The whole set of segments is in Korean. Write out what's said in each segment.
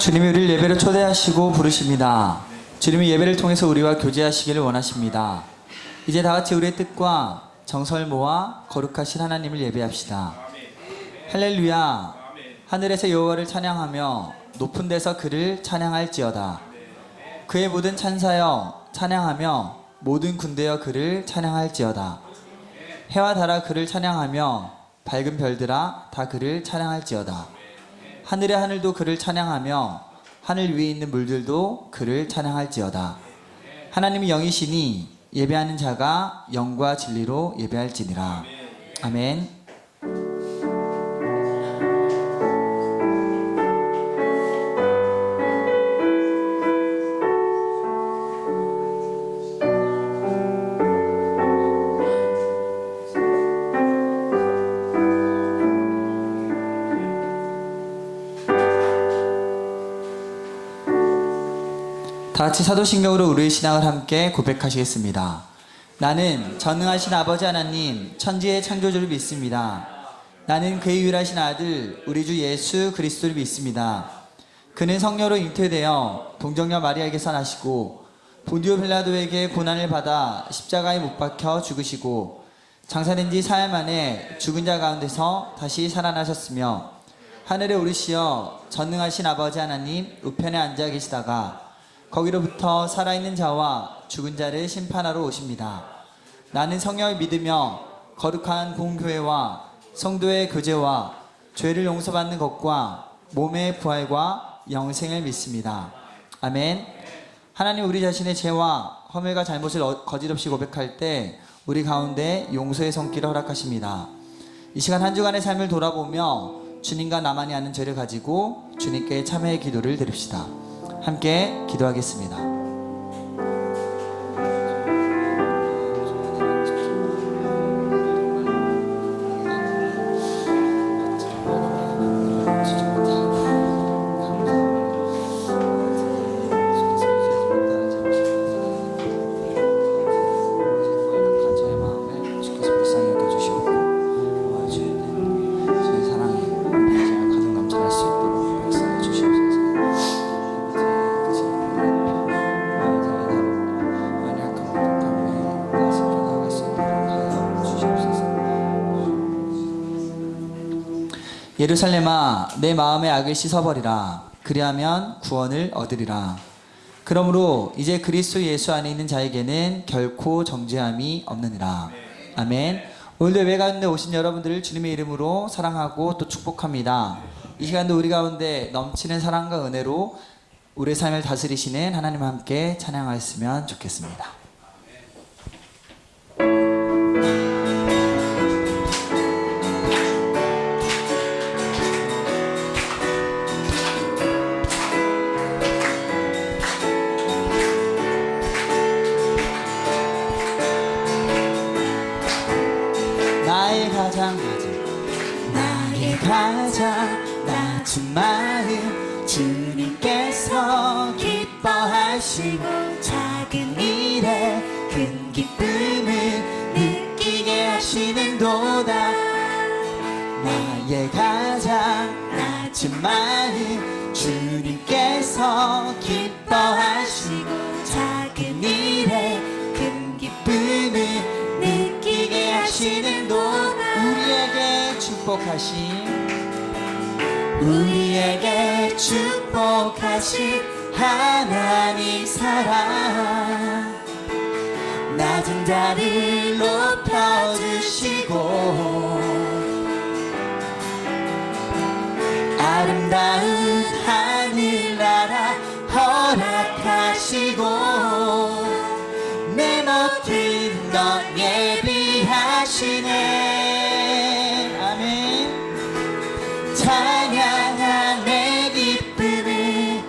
주님이 우리를 예배로 초대하시고 부르십니다. 주님이 예배를 통해서 우리와 교제하시기를 원하십니다. 이제 다 같이 우리의 뜻과 정성을 모아 거룩하신 하나님을 예배합시다. 할렐루야. 하늘에서 여호와를 찬양하며 높은 데서 그를 찬양할지어다. 그의 모든 찬사여 찬양하며 모든 군대여 그를 찬양할지어다. 해와 달아 그를 찬양하며 밝은 별들아 다 그를 찬양할지어다. 하늘의 하늘도 그를 찬양하며 하늘 위에 있는 물들도 그를 찬양할지어다. 하나님이 영이시니 예배하는 자가 영과 진리로 예배할지니라. 아멘. 다 같이 사도신경으로 우리의 신앙을 함께 고백하시겠습니다. 나는 전능하신 아버지 하나님 천지의 창조주를 믿습니다. 나는 그의 유일하신 아들 우리 주 예수 그리스도를 믿습니다. 그는 성녀로 잉태되어 동정녀 마리아에게서 나시고 본디오 빌라도에게 고난을 받아 십자가에 못 박혀 죽으시고 장사된 지 사흘 만에 죽은 자 가운데서 다시 살아나셨으며 하늘에 오르시어 전능하신 아버지 하나님 우편에 앉아 계시다가 거기로부터 살아있는 자와 죽은 자를 심판하러 오십니다. 나는 성령을 믿으며 거룩한 공교회와 성도의 교제와 죄를 용서받는 것과 몸의 부활과 영생을 믿습니다. 아멘. 하나님 우리 자신의 죄와 허물과 잘못을 거짓없이 고백할 때 우리 가운데 용서의 손길을 허락하십니다. 이 시간 한 주간의 삶을 돌아보며 주님과 나만이 아는 죄를 가지고 주님께 참회의 기도를 드립시다. 함께 기도하겠습니다. 예루살렘아 내 마음의 악을 씻어버리라. 그리하면 구원을 얻으리라. 그러므로 이제 그리스도 예수 안에 있는 자에게는 결코 정죄함이 없느니라. 아멘. 오늘도 예배 가운데 오신 여러분들을 주님의 이름으로 사랑하고 또 축복합니다. 이 시간도 우리 가운데 넘치는 사랑과 은혜로 우리의 삶을 다스리시는 하나님 함께 찬양하였으면 좋겠습니다. 나의 가장 낮은 마음 주님께서 기뻐하시고 작은 일에 큰 기쁨을 느끼게 하시는도다. 나의 가장 낮은 마음 주님께서 기뻐하시고 작은 일에 큰 기쁨을 느끼게 하시는도다. 우리에게 축복하신 하나님 사랑 낮은 자를 높여주시고 아름다운 하늘나라 허락하시고 내 모든 것 예비하시네. 찬양함의 기쁨을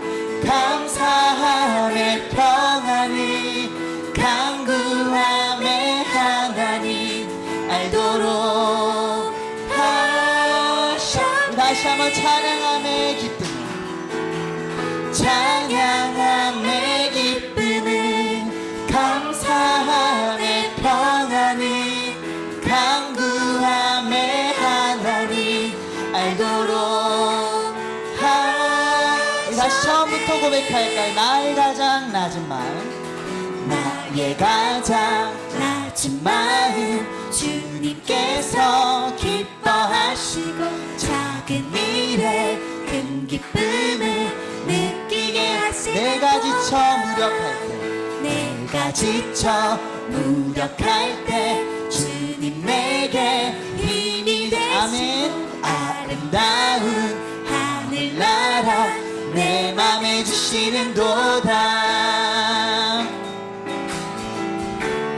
감사함의 평안을 간구함의 하나님 알도록 하셔. 다시 한번 찬양함의 기쁨을 찬양함의 기쁨을 감사함의 평안을 간구 고백할까요? 나의 가장 낮은 마음, 나의 가장 낮은 마음 주님께서 기뻐하시고 작은 일에 큰 기쁨을 느끼게 하시는 내가 지쳐 무력할 때, 내가 지쳐 무력할 때 주님 내게 힘이 되시 아멘. 아름다운 하늘나라 내 맘에 주시는 도다.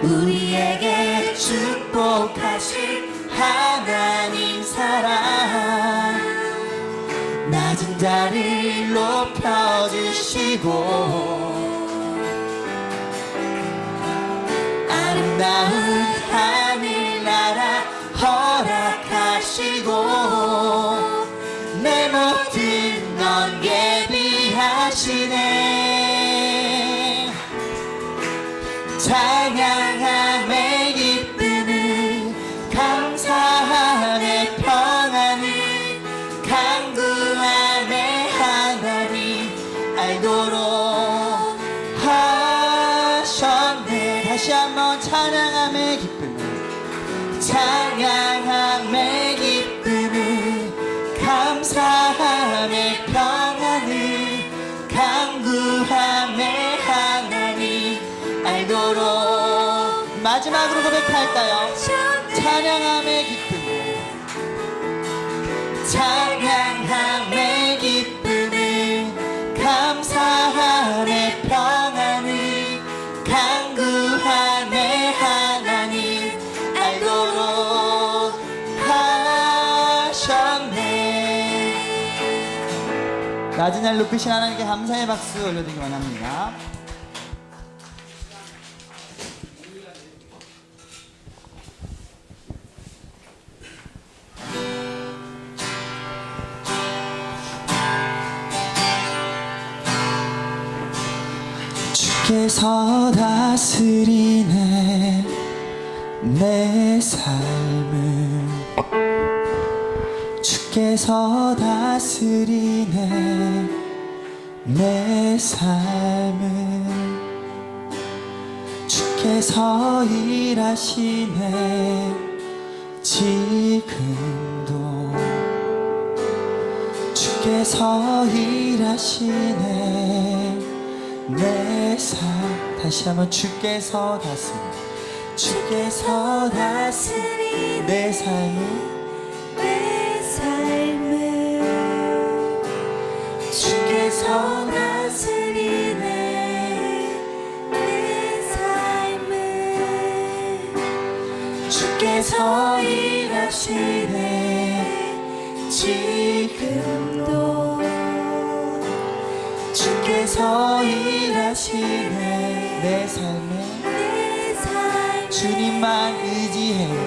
우리에게 축복하신 하나님 사랑, 낮은 자를 높여주시고 아름다운 하늘나라 허락하시고 내 모든 건 예비하시네. 찬양함의 기쁨을 감사함의 평안을 강구함의 하나님 알도록 하셨네. 다시 한번 찬양함의 기쁨을, 찬양함의 기쁨을 감사함의 평안을 강구함의 하나님 알도록. 마지막으로 고백할까요? 찬양함의 기쁨을, 찬양함의 기쁨을 감사함의 평안을 강구함의 하나님 알도록 하셨네. 낮은 날 높이신 하나님께 감사의 박수 올려드리기 원합니다. 주께서 다스리네 내 삶을, 주께서 다스리네 내 삶을, 주께서 일하시네 지금도, 주께서 일하시네 내 삶. 다시 한번 주께서 다스리네, 주께서 다스리네 내 삶을, 내 삶을 주께서 다스리네 내 삶을 주께서 일하시네 지금도 주께서 일하시네 내 삶에 내 삶을 주님만 의지해요,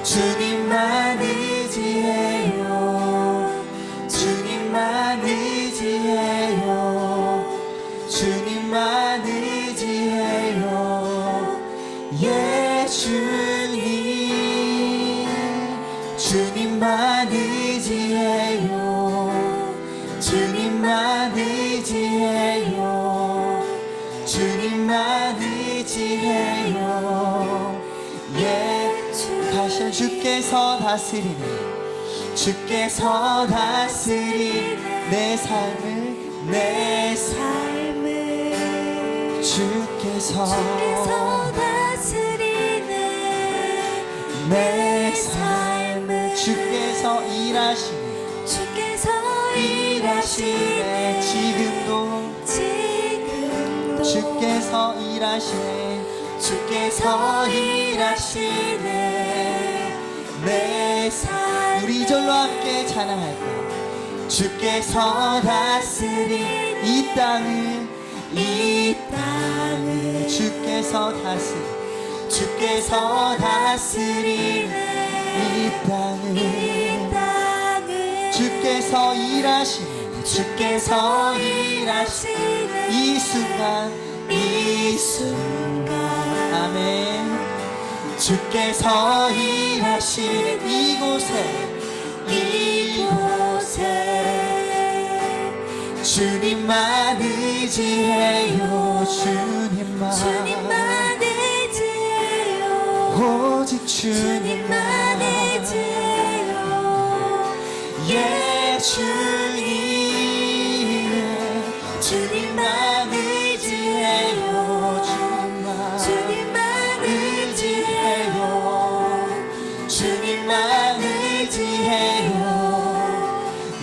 주님만 의지해요, 주님만 의지해요, 주님만 의지해요. 예수님 주님만 의지해요, 주님만 의지해요, 주님만 의지해요. 다시 한번 주께서 다스리네, 주께서 다스리네 내 삶을, 내 삶을 주께서 다스리네 내 삶을, 주께서 일하시네, 주께서 일하시네 지금도, 주께서 일하시네, 주께서 일하시네 내 삶. 우리 이절로 함께 찬양할까요? 주께서 다스린 이 땅을, 이 땅을 주께서 다스린, 주께서 다스리네 이 땅을, 주께서 일하시네, 주께서 일하시네 이 순간, 이 순간. 아멘. 주께서 일하시는 이곳에, 이곳에 주님만 의지해요. 주님만 의지해요. 오직 주님만 의지해요. 예 주님 주님만 의지해요. 주님만 의지해요. 주님만 의지해요.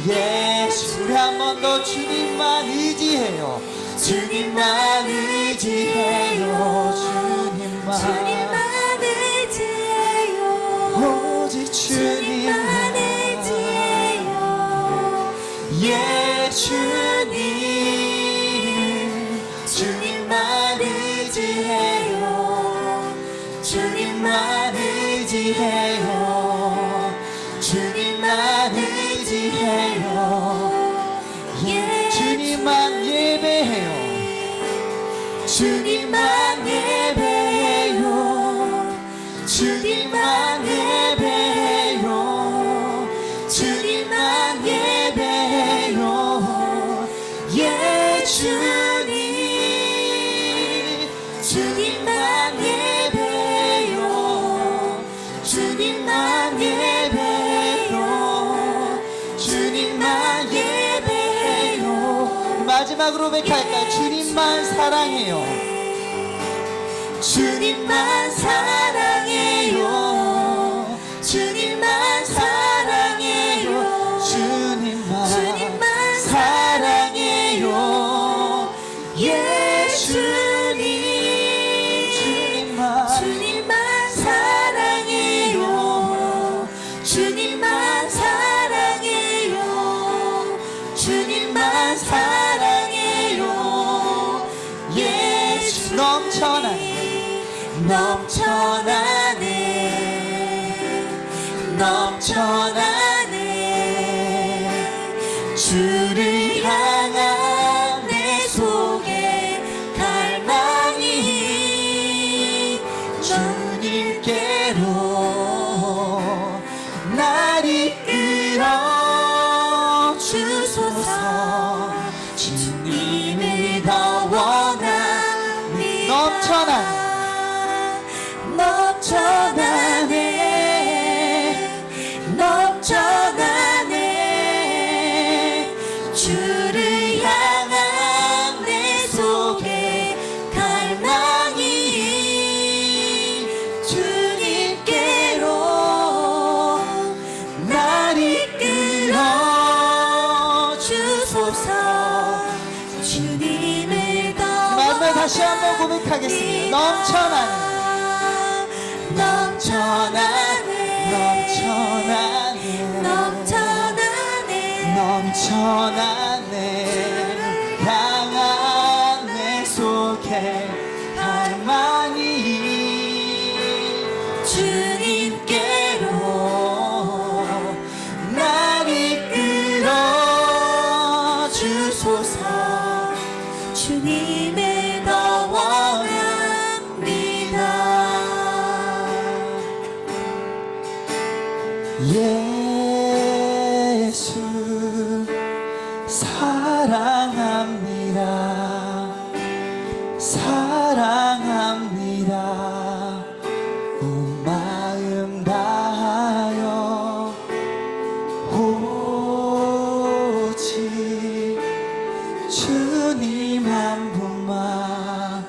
예수 우리 한 번 더 주님만 의지해요. 주님만 의지해요. 주님만 의지해요. 오직 주님만 의지해요. 예 주님 주님만 의지해요. 주님만 의지해요. 주님만 의지해요. 주님만 예배해요. 주님만 예배해요. 주님만 예배해요. 주님만 예배해요. 예 주님 주님만 예배해요. 주님만 예배해요. 주님만 예배해요. 마지막으로 고백할까요? 주님만 사랑해요. 주님만 사랑해요. 주님만 사랑해요. 주님만 사랑해요. 예 주님 주님만 사랑해요. 주님만 사랑해요. 주님만 사랑해요. 예수 넘쳐나네 주를 향한 내 속에 갈망이 주님께로 날 이끌어 주소서. 주님을 더 원합니다. 넘쳐나네 주를 향한 내 속에 갈망이 주님께로 날 이끌어 주소서. 주님을 더 마지막에 다시 한번 고백하겠습니다. 넘쳐나네 향한 내 속에 갈망이 주님께로 날 이끌어 주소서. 주님을 더 원합니다. 예수 사랑합니다. 온 마음 다하여 오직 주님 한 분만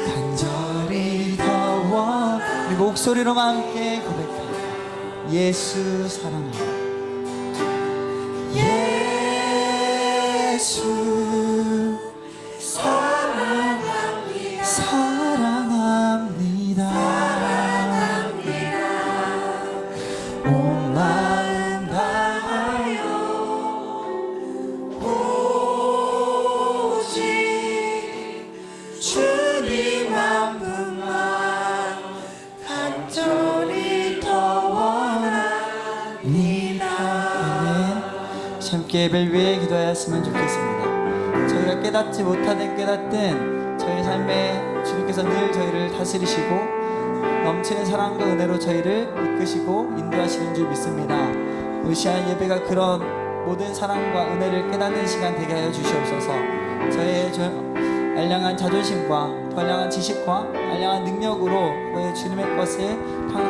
간절히 더워. 우리 목소리로만 함께 고백합니다. 예수 사랑합니다. 예수 사랑합니다. 온 마음 다하여 오직 주님 한 분만 간절히 더 원합니다. 함께 예배를 위해 기도하였으면 좋겠습니다. 저희가 깨닫지 못하든 깨닫든 저희 삶에 주님께서 늘 저희를 다스리시고 넘치는 사랑과 은혜로 저희를 이끄시고 인도하시는 줄 믿습니다. 이 시간 예배가 그런 모든 사랑과 은혜를 깨닫는 시간 되게 하여 주시옵소서. 저의 알량한 자존심과 알량한 지식과 알량한 능력으로 너의 주님의 것을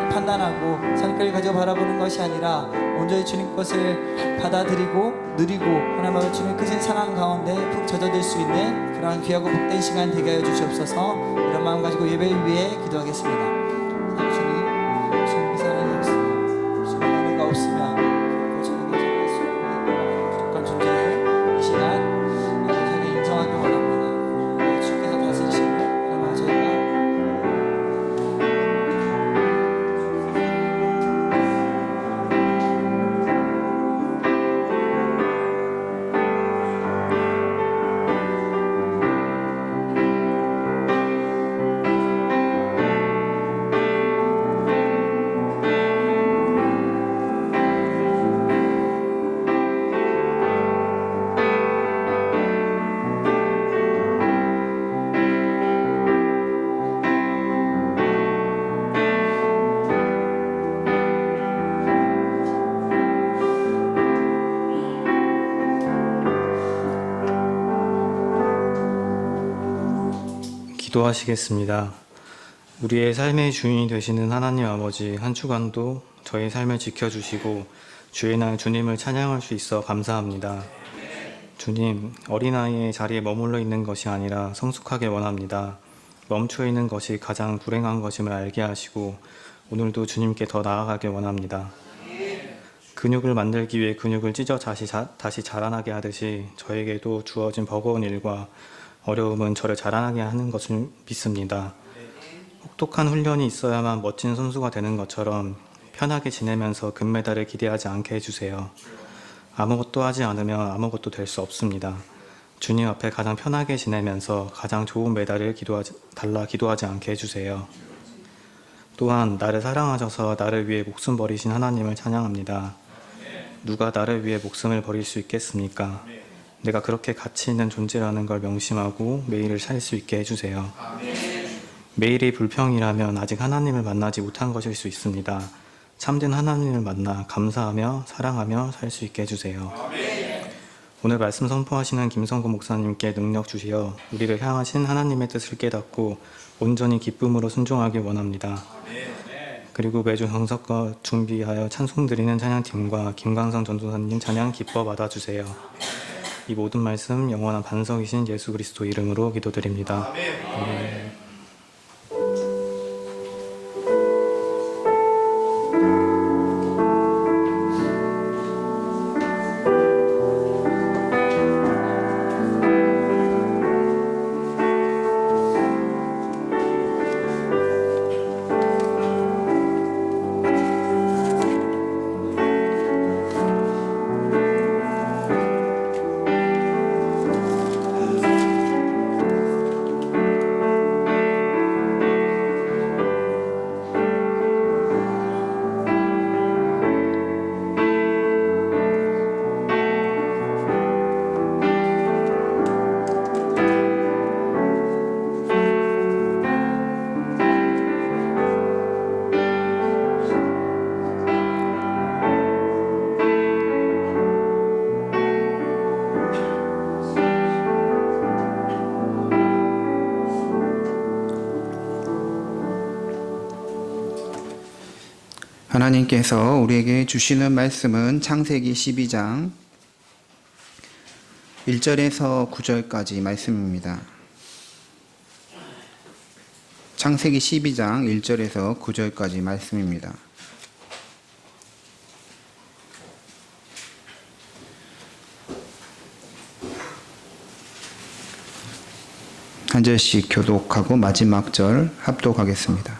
판단하고 선입견을 가지고 바라보는 것이 아니라 온전히 주님 것을 받아들이고 누리고 하나님 아버지 주님의 크신 사랑 가운데 푹 젖어들 수 있는 그러한 귀하고 복된 시간 되게 하여 주시옵소서. 이런 마음 가지고 예배를 위해 기도하겠습니다. 주님 사랑이 없으면 주님 은혜가 없으면 저에게 살아갈 수 없는 부족한 존재를 이 시간 저에게 인정하기 원합니다. 주께서 다스리시면 그러나 저희가 기도하시겠습니다. 우리의 삶의 주인이 되시는 하나님 아버지, 한 주간도 저의 삶을 지켜주시고 주의 날 주님을 찬양할 수 있어 감사합니다. 주님, 어린아이의 자리에 머물러 있는 것이 아니라 성숙하게 원합니다. 멈춰 있는 것이 가장 불행한 것임을 알게 하시고 오늘도 주님께 더 나아가길 원합니다. 근육을 만들기 위해 근육을 찢어 다시 자라나게 하듯이 저에게도 주어진 버거운 일과 어려움은 저를 자라나게 하는 것을 믿습니다. 혹독한 훈련이 있어야만 멋진 선수가 되는 것처럼 편하게 지내면서 금메달을 기대하지 않게 해주세요. 아무것도 하지 않으면 아무것도 될 수 없습니다. 주님 앞에 가장 편하게 지내면서 가장 좋은 메달을 기도하지 않게 해주세요. 또한 나를 사랑하셔서 나를 위해 목숨 버리신 하나님을 찬양합니다. 누가 나를 위해 목숨을 버릴 수 있겠습니까? 내가 그렇게 가치 있는 존재라는 걸 명심하고 매일을 살 수 있게 해주세요. 매일이 불평이라면 아직 하나님을 만나지 못한 것일 수 있습니다. 참된 하나님을 만나 감사하며 사랑하며 살 수 있게 해주세요. 오늘 말씀 선포하시는 김성구 목사님께 능력 주시어 우리를 향하신 하나님의 뜻을 깨닫고 온전히 기쁨으로 순종하길 원합니다. 그리고 매주 정석과 준비하여 찬송드리는 찬양팀과 김광성 전도사님 찬양 기뻐 받아주세요. 이 모든 말씀 영원한 반석이신 예수 그리스도 이름으로 기도드립니다. 아멘. 하나님께서 우리에게 주시는 말씀은 창세기 12장 1절에서 9절까지 말씀입니다. 창세기 12장 1절에서 9절까지 말씀입니다. 한 절씩 교독하고 마지막 절 합독하겠습니다.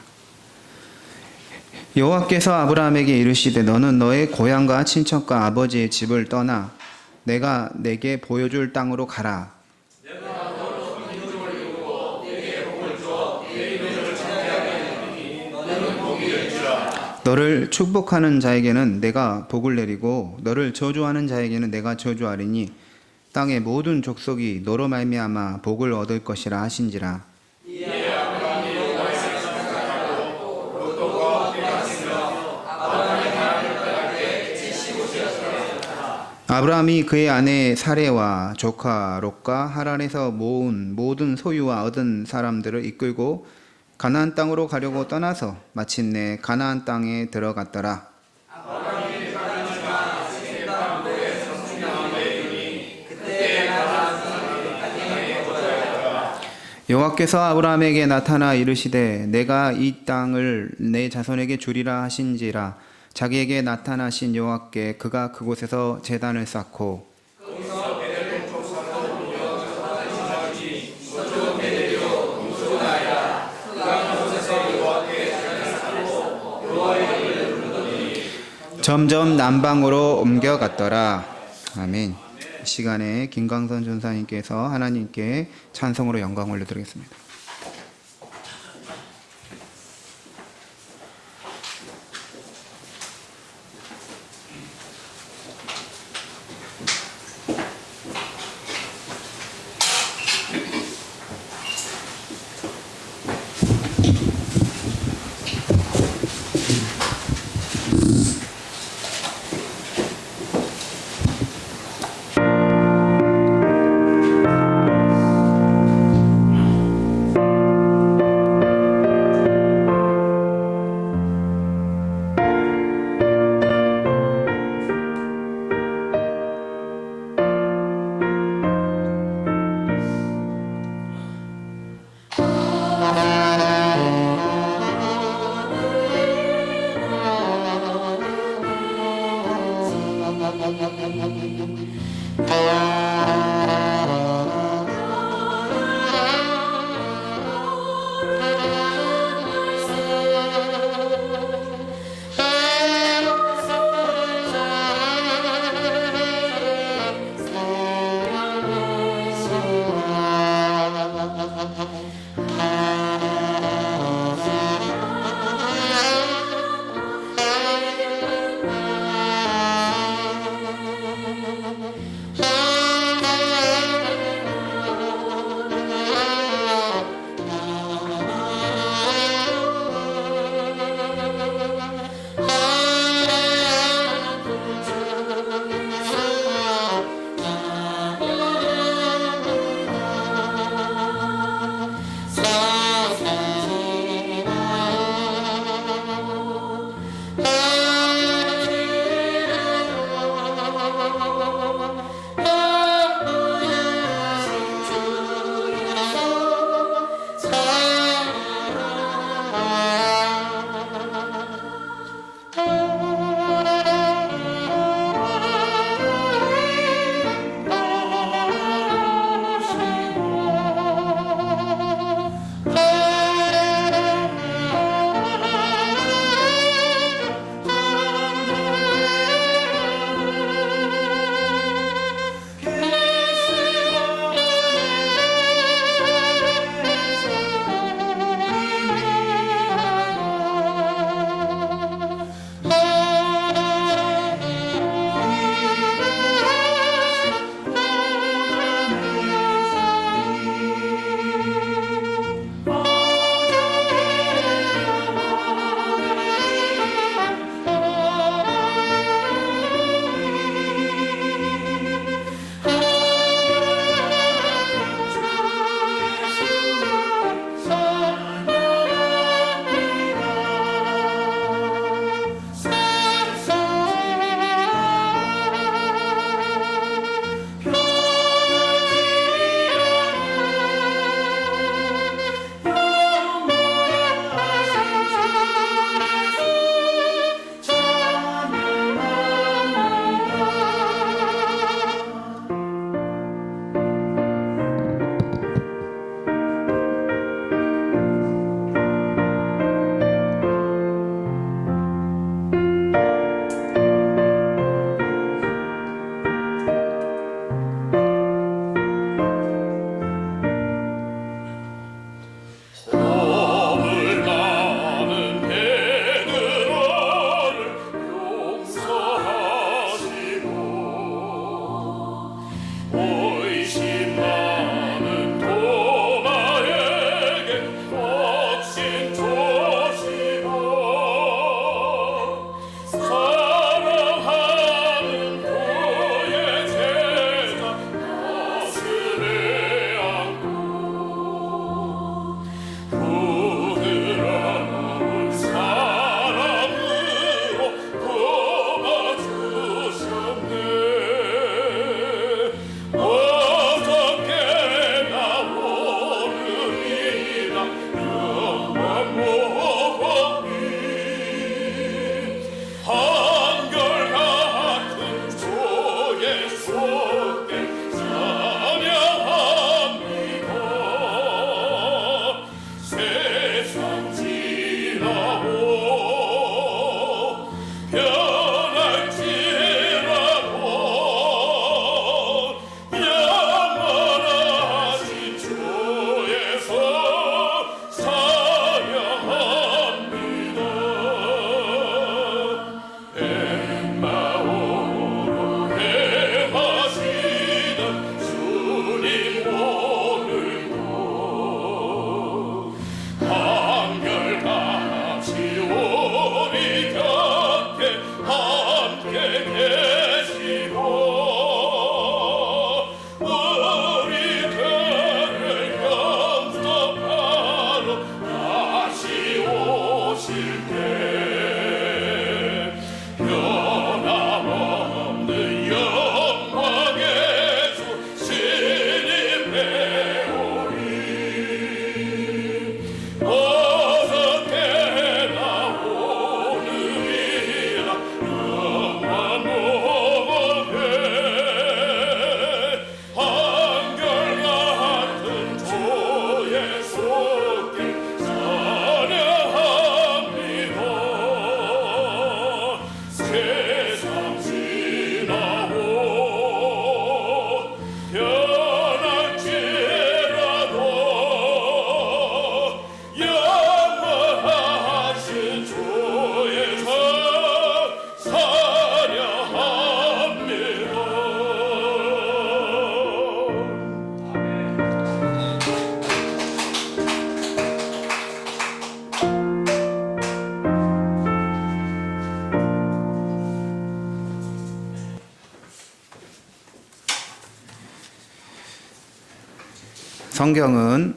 여호와께서 아브라함에게 이르시되 너는 너의 고향과 친척과 아버지의 집을 떠나 내가 내게 보여줄 땅으로 가라. 너를 축복하는 자에게는 내가 복을 내리고 너를 저주하는 자에게는 내가 저주하리니 땅의 모든 족속이 너로 말미암아 복을 얻을 것이라 하신지라. 아브라함이 그의 아내 사레와 조카 롯과 하란에서 모은 모든 소유와 얻은 사람들을 이끌고 가나안 땅으로 가려고 떠나서 마침내 가나안 땅에 들어갔더라. 여호와께서 아브라함에게 나타나 이르시되 내가 이 땅을 내 자손에게 주리라 하신지라. 자기에게 나타나신 여호와께 그가 그곳에서 제단을 쌓고 점점 남방으로 옮겨갔더라. 아멘. 이 시간에 김광선 전사님께서 하나님께 찬송으로 영광 올려드리겠습니다. 성경은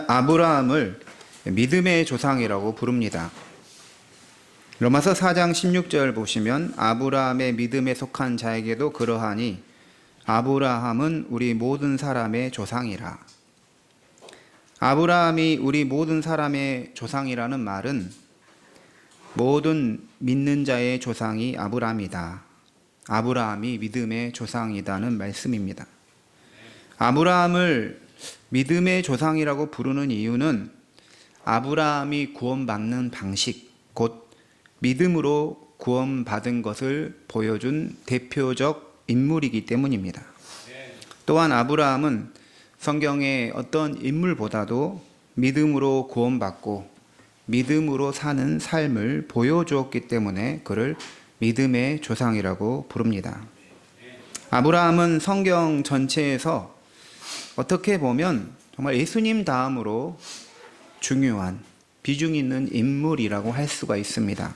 아브라함을 믿음의 조상이라고 부릅니다. 로마서 4장 16절 보시면 아브라함의 믿음에 속한 자에게도 그러하니 아브라함은 우리 모든 사람의 조상이라. 아브라함이 우리 모든 사람의 조상이라는 말은 모든 믿는 자의 조상이 아브라함이다. 아브라함이 믿음의 조상이다는 말씀입니다. 아브라함을 믿음의 조상이라고 부르는 이유는 아브라함이 구원받는 방식, 곧 믿음으로 구원받은 것을 보여준 대표적 인물이기 때문입니다. 또한 아브라함은 성경의 어떤 인물보다도 믿음으로 구원받고 믿음으로 사는 삶을 보여주었기 때문에 그를 믿음의 조상이라고 부릅니다. 아브라함은 성경 전체에서 어떻게 보면 정말 예수님 다음으로 중요한 비중 있는 인물이라고 할 수가 있습니다.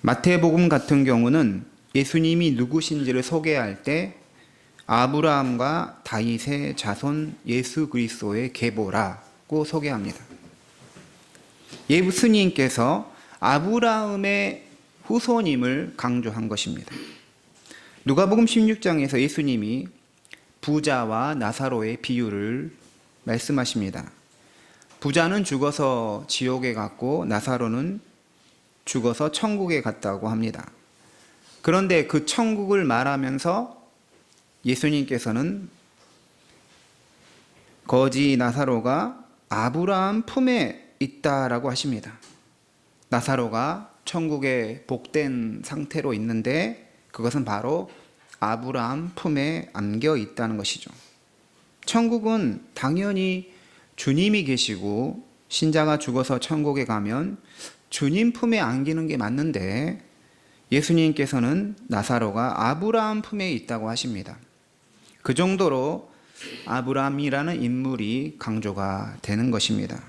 마태복음 같은 경우는 예수님이 누구신지를 소개할 때 아브라함과 다윗의 자손 예수 그리스도의 계보라고 소개합니다. 예수님께서 아브라함의 후손임을 강조한 것입니다. 누가복음 16장에서 예수님이 부자와 나사로의 비유를 말씀하십니다. 부자는 죽어서 지옥에 갔고 나사로는 죽어서 천국에 갔다고 합니다. 그런데 그 천국을 말하면서 예수님께서는 거지 나사로가 아브라함 품에 있다라고 하십니다. 나사로가 천국에 복된 상태로 있는데 그것은 바로 아브라함 품에 안겨 있다는 것이죠. 천국은 당연히 주님이 계시고 신자가 죽어서 천국에 가면 주님 품에 안기는 게 맞는데 예수님께서는 나사로가 아브라함 품에 있다고 하십니다. 그 정도로 아브라함이라는 인물이 강조가 되는 것입니다.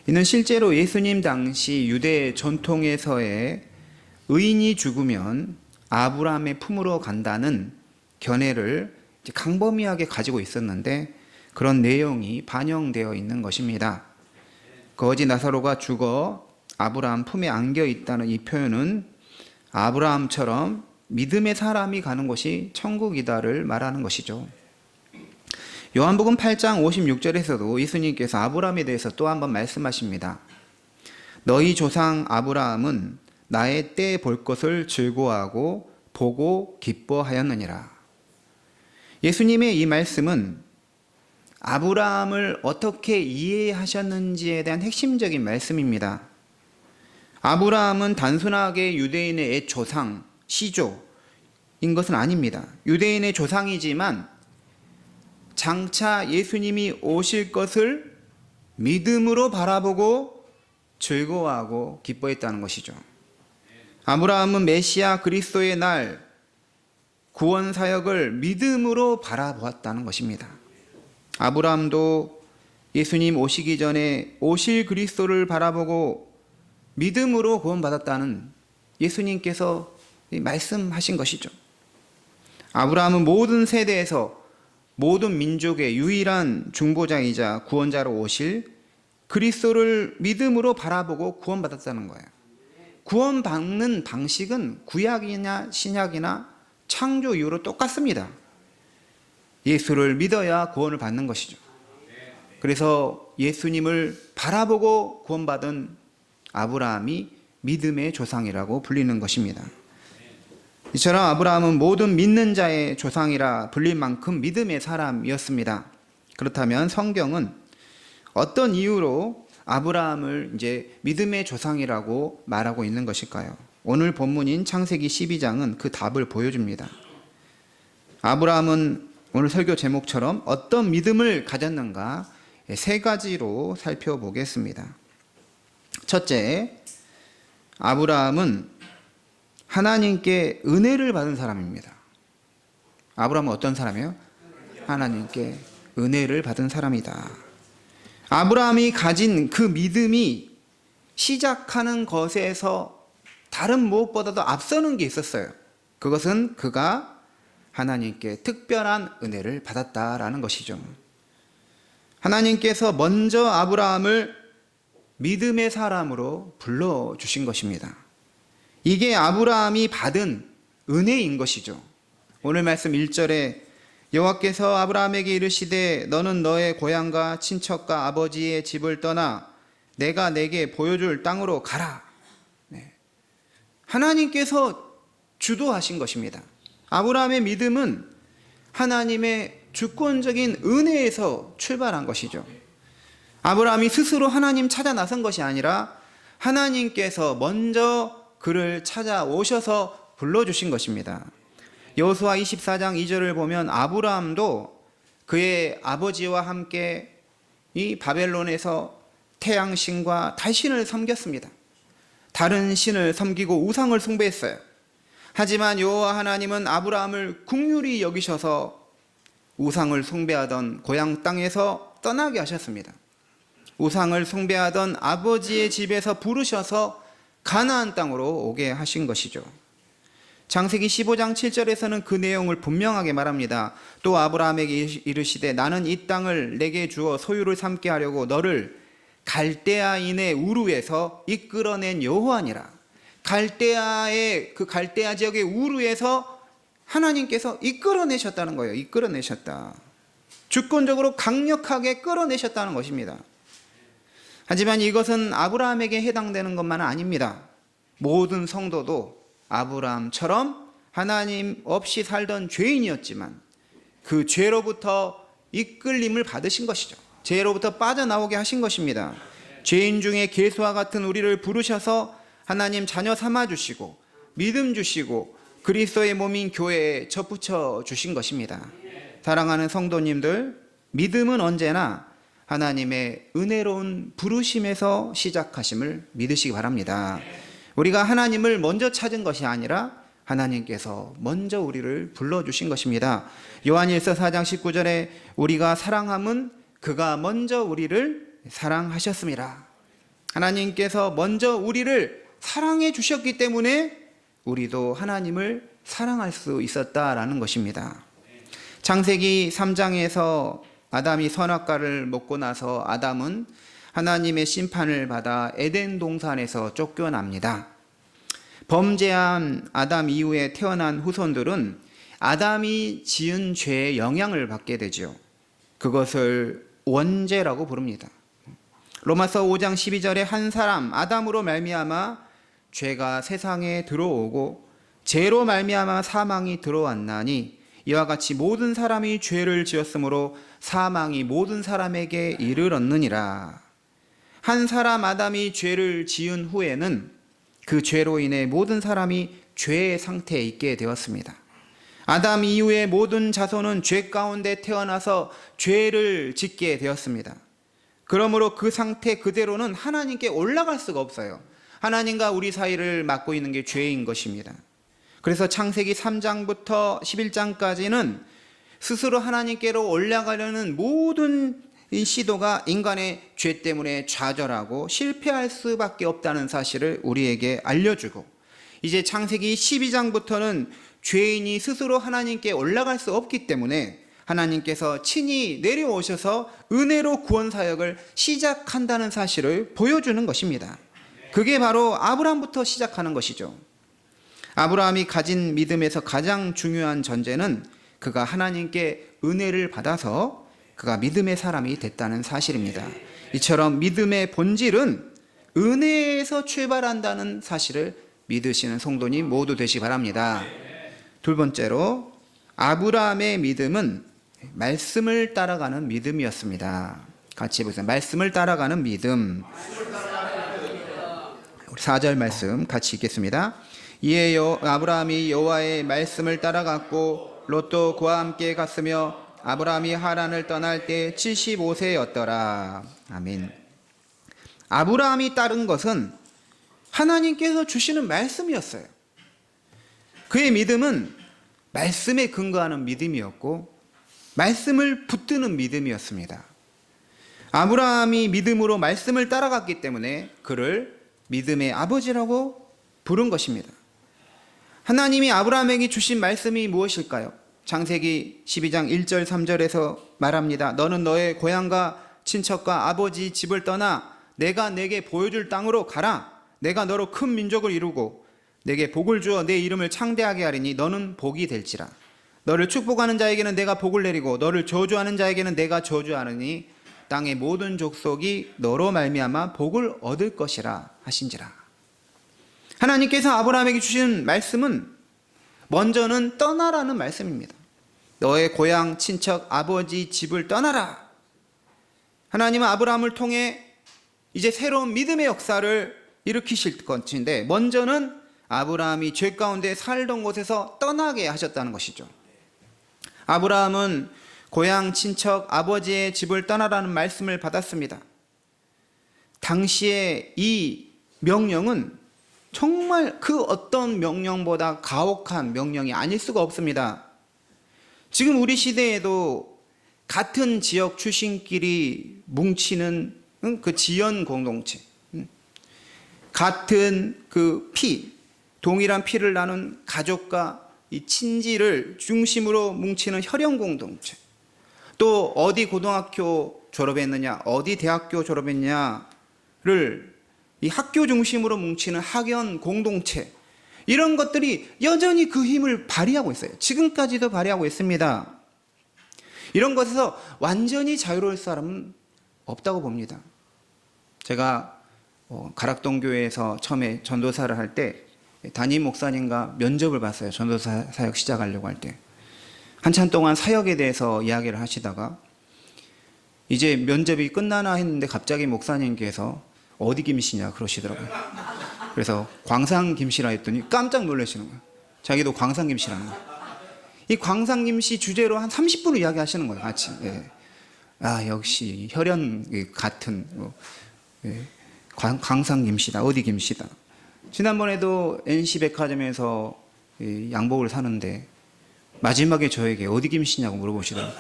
이는 실제로 예수님 당시 유대 전통에서의 의인이 죽으면 아브라함의 품으로 간다는 견해를 강범위하게 가지고 있었는데 그런 내용이 반영되어 있는 것입니다. 거지 나사로가 죽어 아브라함 품에 안겨 있다는 이 표현은 아브라함처럼 믿음의 사람이 가는 곳이 천국이다를 말하는 것이죠. 요한복음 8장 56절에서도 예수님께서 아브라함에 대해서 또 한번 말씀하십니다. 너희 조상 아브라함은 나의 때 볼 것을 즐거워하고 보고 기뻐하였느니라. 예수님의 이 말씀은 아브라함을 어떻게 이해하셨는지에 대한 핵심적인 말씀입니다. 아브라함은 단순하게 유대인의 옛 조상, 시조인 것은 아닙니다. 유대인의 조상이지만 장차 예수님이 오실 것을 믿음으로 바라보고 즐거워하고 기뻐했다는 것이죠. 아브라함은 메시아 그리스도의 날 구원 사역을 믿음으로 바라보았다는 것입니다. 아브라함도 예수님 오시기 전에 오실 그리스도를 바라보고 믿음으로 구원받았다는 예수님께서 말씀하신 것이죠. 아브라함은 모든 세대에서 모든 민족의 유일한 중보자이자 구원자로 오실 그리스도를 믿음으로 바라보고 구원받았다는 거예요. 구원받는 방식은 구약이나 신약이나 창조 이후로 똑같습니다. 예수를 믿어야 구원을 받는 것이죠. 그래서 예수님을 바라보고 구원받은 아브라함이 믿음의 조상이라고 불리는 것입니다. 이처럼 아브라함은 모든 믿는 자의 조상이라 불릴 만큼 믿음의 사람이었습니다. 그렇다면 성경은 어떤 이유로 아브라함을 이제 믿음의 조상이라고 말하고 있는 것일까요? 오늘 본문인 창세기 12장은 그 답을 보여줍니다. 아브라함은 오늘 설교 제목처럼 어떤 믿음을 가졌는가 세 가지로 살펴보겠습니다. 첫째, 아브라함은 하나님께 은혜를 받은 사람입니다. 아브라함은 어떤 사람이에요? 하나님께 은혜를 받은 사람이다. 아브라함이 가진 그 믿음이 시작하는 것에서 다른 무엇보다도 앞서는 게 있었어요. 그것은 그가 하나님께 특별한 은혜를 받았다라는 것이죠. 하나님께서 먼저 아브라함을 믿음의 사람으로 불러주신 것입니다. 이게 아브라함이 받은 은혜인 것이죠. 오늘 말씀 1절에 여호와께서 아브라함에게 이르시되 너는 너의 고향과 친척과 아버지의 집을 떠나 내가 내게 보여줄 땅으로 가라. 하나님께서 주도하신 것입니다. 아브라함의 믿음은 하나님의 주권적인 은혜에서 출발한 것이죠. 아브라함이 스스로 하나님 찾아 나선 것이 아니라 하나님께서 먼저 그를 찾아오셔서 불러주신 것입니다. 여호수아 24장 2절을 보면 아브라함도 그의 아버지와 함께 이 바벨론에서 태양신과 달신을 섬겼습니다. 다른 신을 섬기고 우상을 숭배했어요. 하지만 여호와 하나님은 아브라함을 긍휼히 여기셔서 우상을 숭배하던 고향 땅에서 떠나게 하셨습니다. 우상을 숭배하던 아버지의 집에서 부르셔서 가나안 땅으로 오게 하신 것이죠. 창세기 15장 7절에서는 그 내용을 분명하게 말합니다. 또 아브라함에게 이르시되 나는 이 땅을 내게 주어 소유를 삼게 하려고 너를 갈대아인의 우르에서 이끌어낸 여호와니라. 갈대아의 그 갈대아 지역의 우르에서 하나님께서 이끌어내셨다는 거예요. 이끌어내셨다. 주권적으로 강력하게 끌어내셨다는 것입니다. 하지만 이것은 아브라함에게 해당되는 것만은 아닙니다. 모든 성도도 아브라함처럼 하나님 없이 살던 죄인이었지만 그 죄로부터 이끌림을 받으신 것이죠. 죄로부터 빠져나오게 하신 것입니다. 죄인 중에 괴수와 같은 우리를 부르셔서 하나님 자녀 삼아주시고 믿음 주시고 그리스도의 몸인 교회에 접붙여 주신 것입니다. 사랑하는 성도님들, 믿음은 언제나 하나님의 은혜로운 부르심에서 시작하심을 믿으시기 바랍니다. 우리가 하나님을 먼저 찾은 것이 아니라 하나님께서 먼저 우리를 불러주신 것입니다. 요한일서 4장 19절에 우리가 사랑함은 그가 먼저 우리를 사랑하셨습니다. 하나님께서 먼저 우리를 사랑해 주셨기 때문에 우리도 하나님을 사랑할 수 있었다라는 것입니다. 창세기 3장에서 아담이 선악과를 먹고 나서 아담은 하나님의 심판을 받아 에덴 동산에서 쫓겨납니다. 범죄한 아담 이후에 태어난 후손들은 아담이 지은 죄의 영향을 받게 되죠. 그것을 원죄라고 부릅니다. 로마서 5장 12절에 한 사람 아담으로 말미암아 죄가 세상에 들어오고 죄로 말미암아 사망이 들어왔나니 이와 같이 모든 사람이 죄를 지었으므로 사망이 모든 사람에게 이르렀느니라. 한 사람 아담이 죄를 지은 후에는 그 죄로 인해 모든 사람이 죄의 상태에 있게 되었습니다. 아담 이후에 모든 자손은 죄 가운데 태어나서 죄를 짓게 되었습니다. 그러므로 그 상태 그대로는 하나님께 올라갈 수가 없어요. 하나님과 우리 사이를 막고 있는 게 죄인 것입니다. 그래서 창세기 3장부터 11장까지는 스스로 하나님께로 올라가려는 모든 이 시도가 인간의 죄 때문에 좌절하고 실패할 수밖에 없다는 사실을 우리에게 알려주고, 이제 창세기 12장부터는 죄인이 스스로 하나님께 올라갈 수 없기 때문에 하나님께서 친히 내려오셔서 은혜로 구원 사역을 시작한다는 사실을 보여주는 것입니다. 그게 바로 아브라함부터 시작하는 것이죠. 아브라함이 가진 믿음에서 가장 중요한 전제는 그가 하나님께 은혜를 받아서 그가 믿음의 사람이 됐다는 사실입니다. 이처럼 믿음의 본질은 은혜에서 출발한다는 사실을 믿으시는 성도님 모두 되시기 바랍니다. 두 번째로, 아브라함의 믿음은 말씀을 따라가는 믿음이었습니다. 같이 보세요. 말씀을 따라가는 믿음. 우리 4절 말씀 같이 읽겠습니다. 이에 아브라함이 여호와의 말씀을 따라갔고 롯도 그와 함께 갔으며 아브라함이 하란을 떠날 때 75세였더라. 아멘. 아브라함이 따른 것은 하나님께서 주시는 말씀이었어요. 그의 믿음은 말씀에 근거하는 믿음이었고 말씀을 붙드는 믿음이었습니다. 아브라함이 믿음으로 말씀을 따라갔기 때문에 그를 믿음의 아버지라고 부른 것입니다. 하나님이 아브라함에게 주신 말씀이 무엇일까요? 창세기 12장 1절 3절에서 말합니다. 너는 너의 고향과 친척과 아버지 집을 떠나 내가 내게 보여줄 땅으로 가라. 내가 너로 큰 민족을 이루고 내게 복을 주어 내 이름을 창대하게 하리니 너는 복이 될지라. 너를 축복하는 자에게는 내가 복을 내리고 너를 저주하는 자에게는 내가 저주하느니 땅의 모든 족속이 너로 말미암아 복을 얻을 것이라 하신지라. 하나님께서 아브라함에게 주신 말씀은 먼저는 떠나라는 말씀입니다. 너의 고향, 친척, 아버지 집을 떠나라. 하나님은 아브라함을 통해 이제 새로운 믿음의 역사를 일으키실 것인데 먼저는 아브라함이 죄 가운데 살던 곳에서 떠나게 하셨다는 것이죠. 아브라함은 고향, 친척, 아버지의 집을 떠나라는 말씀을 받았습니다. 당시에 이 명령은 정말 그 어떤 명령보다 가혹한 명령이 아닐 수가 없습니다. 지금 우리 시대에도 같은 지역 출신끼리 뭉치는 그 지연 공동체, 같은 그 동일한 피를 나눈 가족과 이 친지를 중심으로 뭉치는 혈연 공동체, 또 어디 고등학교 졸업했느냐, 어디 대학교 졸업했냐를 이 학교 중심으로 뭉치는 학연 공동체, 이런 것들이 여전히 그 힘을 발휘하고 있어요. 지금까지도 발휘하고 있습니다. 이런 것에서 완전히 자유로울 사람은 없다고 봅니다. 제가 가락동 교회에서 처음에 전도사를 할 때 담임 목사님과 면접을 봤어요. 전도사 사역 시작하려고 할 때. 한참 동안 사역에 대해서 이야기를 하시다가 이제 면접이 끝나나 했는데 갑자기 목사님께서 어디 김씨냐 그러시더라고요. 그래서 광산 김씨라 했더니 깜짝 놀라시는 거예요. 자기도 광산 김씨라는 거예요. 이 광산 김씨 주제로 한 30분을 이야기하시는 거예요. 같이. 예. 아, 역시 혈연 같은 광산 김씨다. 어디 김씨다. 지난번에도 NC백화점에서 양복을 사는데 마지막에 저에게 어디 김씨냐고 물어보시더라고요.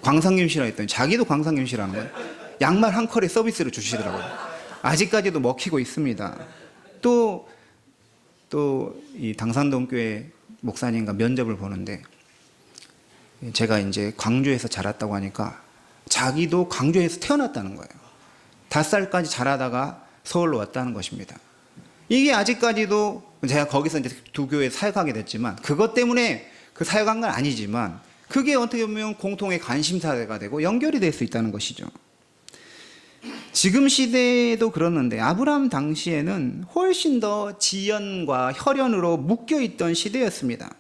광산 김씨라 했더니 자기도 광산 김씨라는 거예요. 양말 한 컬에 서비스로 주시더라고요. 아직까지도 먹히고 있습니다. 또 이 당산동 교회 목사님과 면접을 보는데 제가 이제 광주에서 자랐다고 하니까 자기도 광주에서 태어났다는 거예요. 5살까지 자라다가 서울로 왔다는 것입니다. 이게 아직까지도 제가 거기서 이제 두 교회 사역하게 됐지만 그것 때문에 그 사역한 건 아니지만 그게 어떻게 보면 공통의 관심사가 되고 연결이 될 수 있다는 것이죠. 지금 시대에도 그러는데 아브라함 당시에는 훨씬 더 지연과 혈연으로 묶여있던 시대였습니다.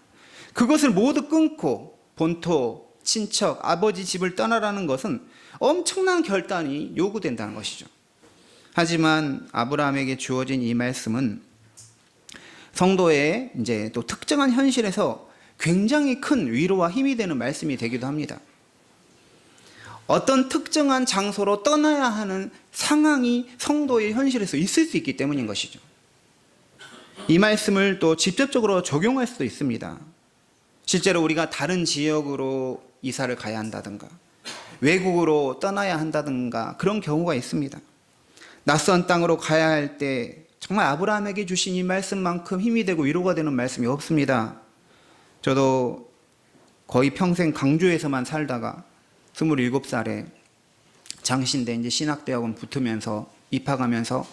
그것을 모두 끊고 본토, 친척, 아버지 집을 떠나라는 것은 엄청난 결단이 요구된다는 것이죠. 하지만 아브라함에게 주어진 이 말씀은 성도의 이제 또 특정한 현실에서 굉장히 큰 위로와 힘이 되는 말씀이 되기도 합니다. 어떤 특정한 장소로 떠나야 하는 상황이 성도의 현실에서 있을 수 있기 때문인 것이죠. 이 말씀을 또 직접적으로 적용할 수도 있습니다. 실제로 우리가 다른 지역으로 이사를 가야 한다든가 외국으로 떠나야 한다든가 그런 경우가 있습니다. 낯선 땅으로 가야 할 때 정말 아브라함에게 주신 이 말씀만큼 힘이 되고 위로가 되는 말씀이 없습니다. 저도 거의 평생 광주에서만 살다가 27살에 장신대 이제 신학대학원 붙으면서 입학하면서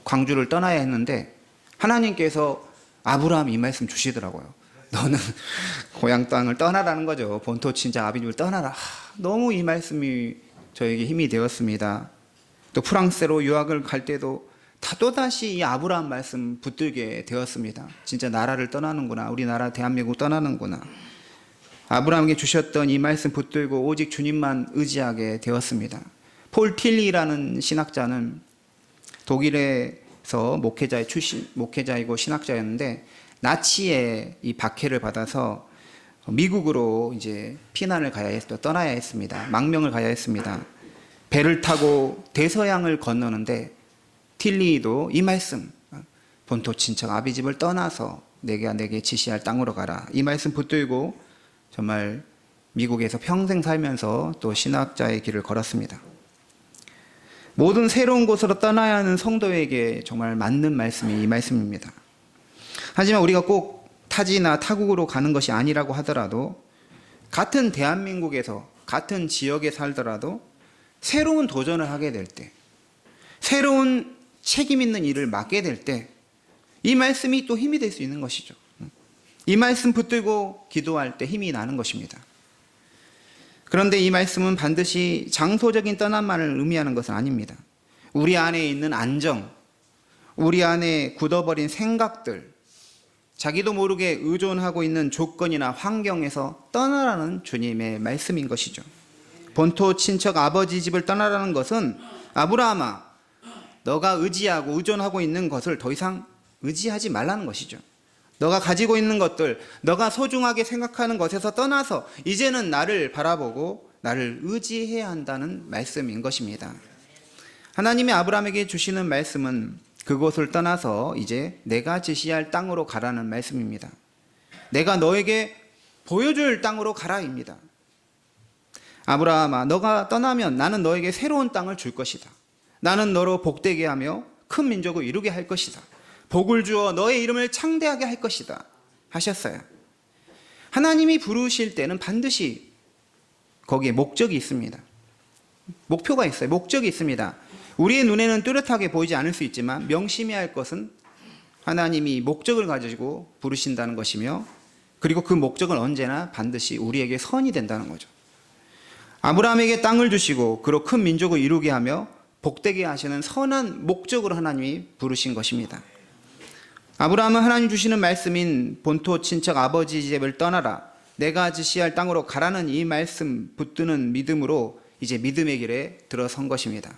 광주를 떠나야 했는데 하나님께서 아브라함 이 말씀 주시더라고요. 너는 고향 땅을 떠나라는 거죠. 본토 친자 아비집을 떠나라. 너무 이 말씀이 저에게 힘이 되었습니다. 또 프랑스로 유학을 갈 때도 또다시 이 아브라함 말씀 붙들게 되었습니다. 진짜 나라를 떠나는구나. 우리나라 대한민국 떠나는구나. 아브라함에게 주셨던 이 말씀 붙들고 오직 주님만 의지하게 되었습니다. 폴 틸리라는 신학자는 독일에서 목회자이고 신학자였는데 나치의 이 박해를 받아서 미국으로 이제 피난을 떠나야 했습니다. 망명을 가야 했습니다. 배를 타고 대서양을 건너는데 틸리도 이 말씀, 본토 친척 아비집을 떠나서 내가 내게 지시할 땅으로 가라. 이 말씀 붙들고 정말 미국에서 평생 살면서 또 신학자의 길을 걸었습니다. 모든 새로운 곳으로 떠나야 하는 성도에게 정말 맞는 말씀이 이 말씀입니다. 하지만 우리가 꼭 타지나 타국으로 가는 것이 아니라고 하더라도 같은 대한민국에서 같은 지역에 살더라도 새로운 도전을 하게 될 때, 새로운 책임 있는 일을 맡게 될 때 이 말씀이 또 힘이 될 수 있는 것이죠. 이 말씀 붙들고 기도할 때 힘이 나는 것입니다. 그런데 이 말씀은 반드시 장소적인 떠남만을 의미하는 것은 아닙니다. 우리 안에 있는 안정, 우리 안에 굳어버린 생각들, 자기도 모르게 의존하고 있는 조건이나 환경에서 떠나라는 주님의 말씀인 것이죠. 본토 친척 아버지 집을 떠나라는 것은 아브라함아, 너가 의지하고 의존하고 있는 것을 더 이상 의지하지 말라는 것이죠. 너가 가지고 있는 것들, 너가 소중하게 생각하는 것에서 떠나서 이제는 나를 바라보고 나를 의지해야 한다는 말씀인 것입니다. 하나님이 아브라함에게 주시는 말씀은 그곳을 떠나서 이제 내가 지시할 땅으로 가라는 말씀입니다. 내가 너에게 보여줄 땅으로 가라입니다. 아브라함아, 너가 떠나면 나는 너에게 새로운 땅을 줄 것이다. 나는 너로 복되게 하며 큰 민족을 이루게 할 것이다. 복을 주어 너의 이름을 창대하게 할 것이다 하셨어요. 하나님이 부르실 때는 반드시 거기에 목적이 있습니다. 목표가 있어요. 목적이 있습니다. 우리의 눈에는 뚜렷하게 보이지 않을 수 있지만 명심해야 할 것은 하나님이 목적을 가지고 부르신다는 것이며 그리고 그 목적은 언제나 반드시 우리에게 선이 된다는 거죠. 아브라함에게 땅을 주시고 그로 큰 민족을 이루게 하며 복되게 하시는 선한 목적으로 하나님이 부르신 것입니다. 아브라함은 하나님 주시는 말씀인 본토 친척 아버지 집을 떠나라, 내가 지시할 땅으로 가라는 이 말씀 붙드는 믿음으로 이제 믿음의 길에 들어선 것입니다.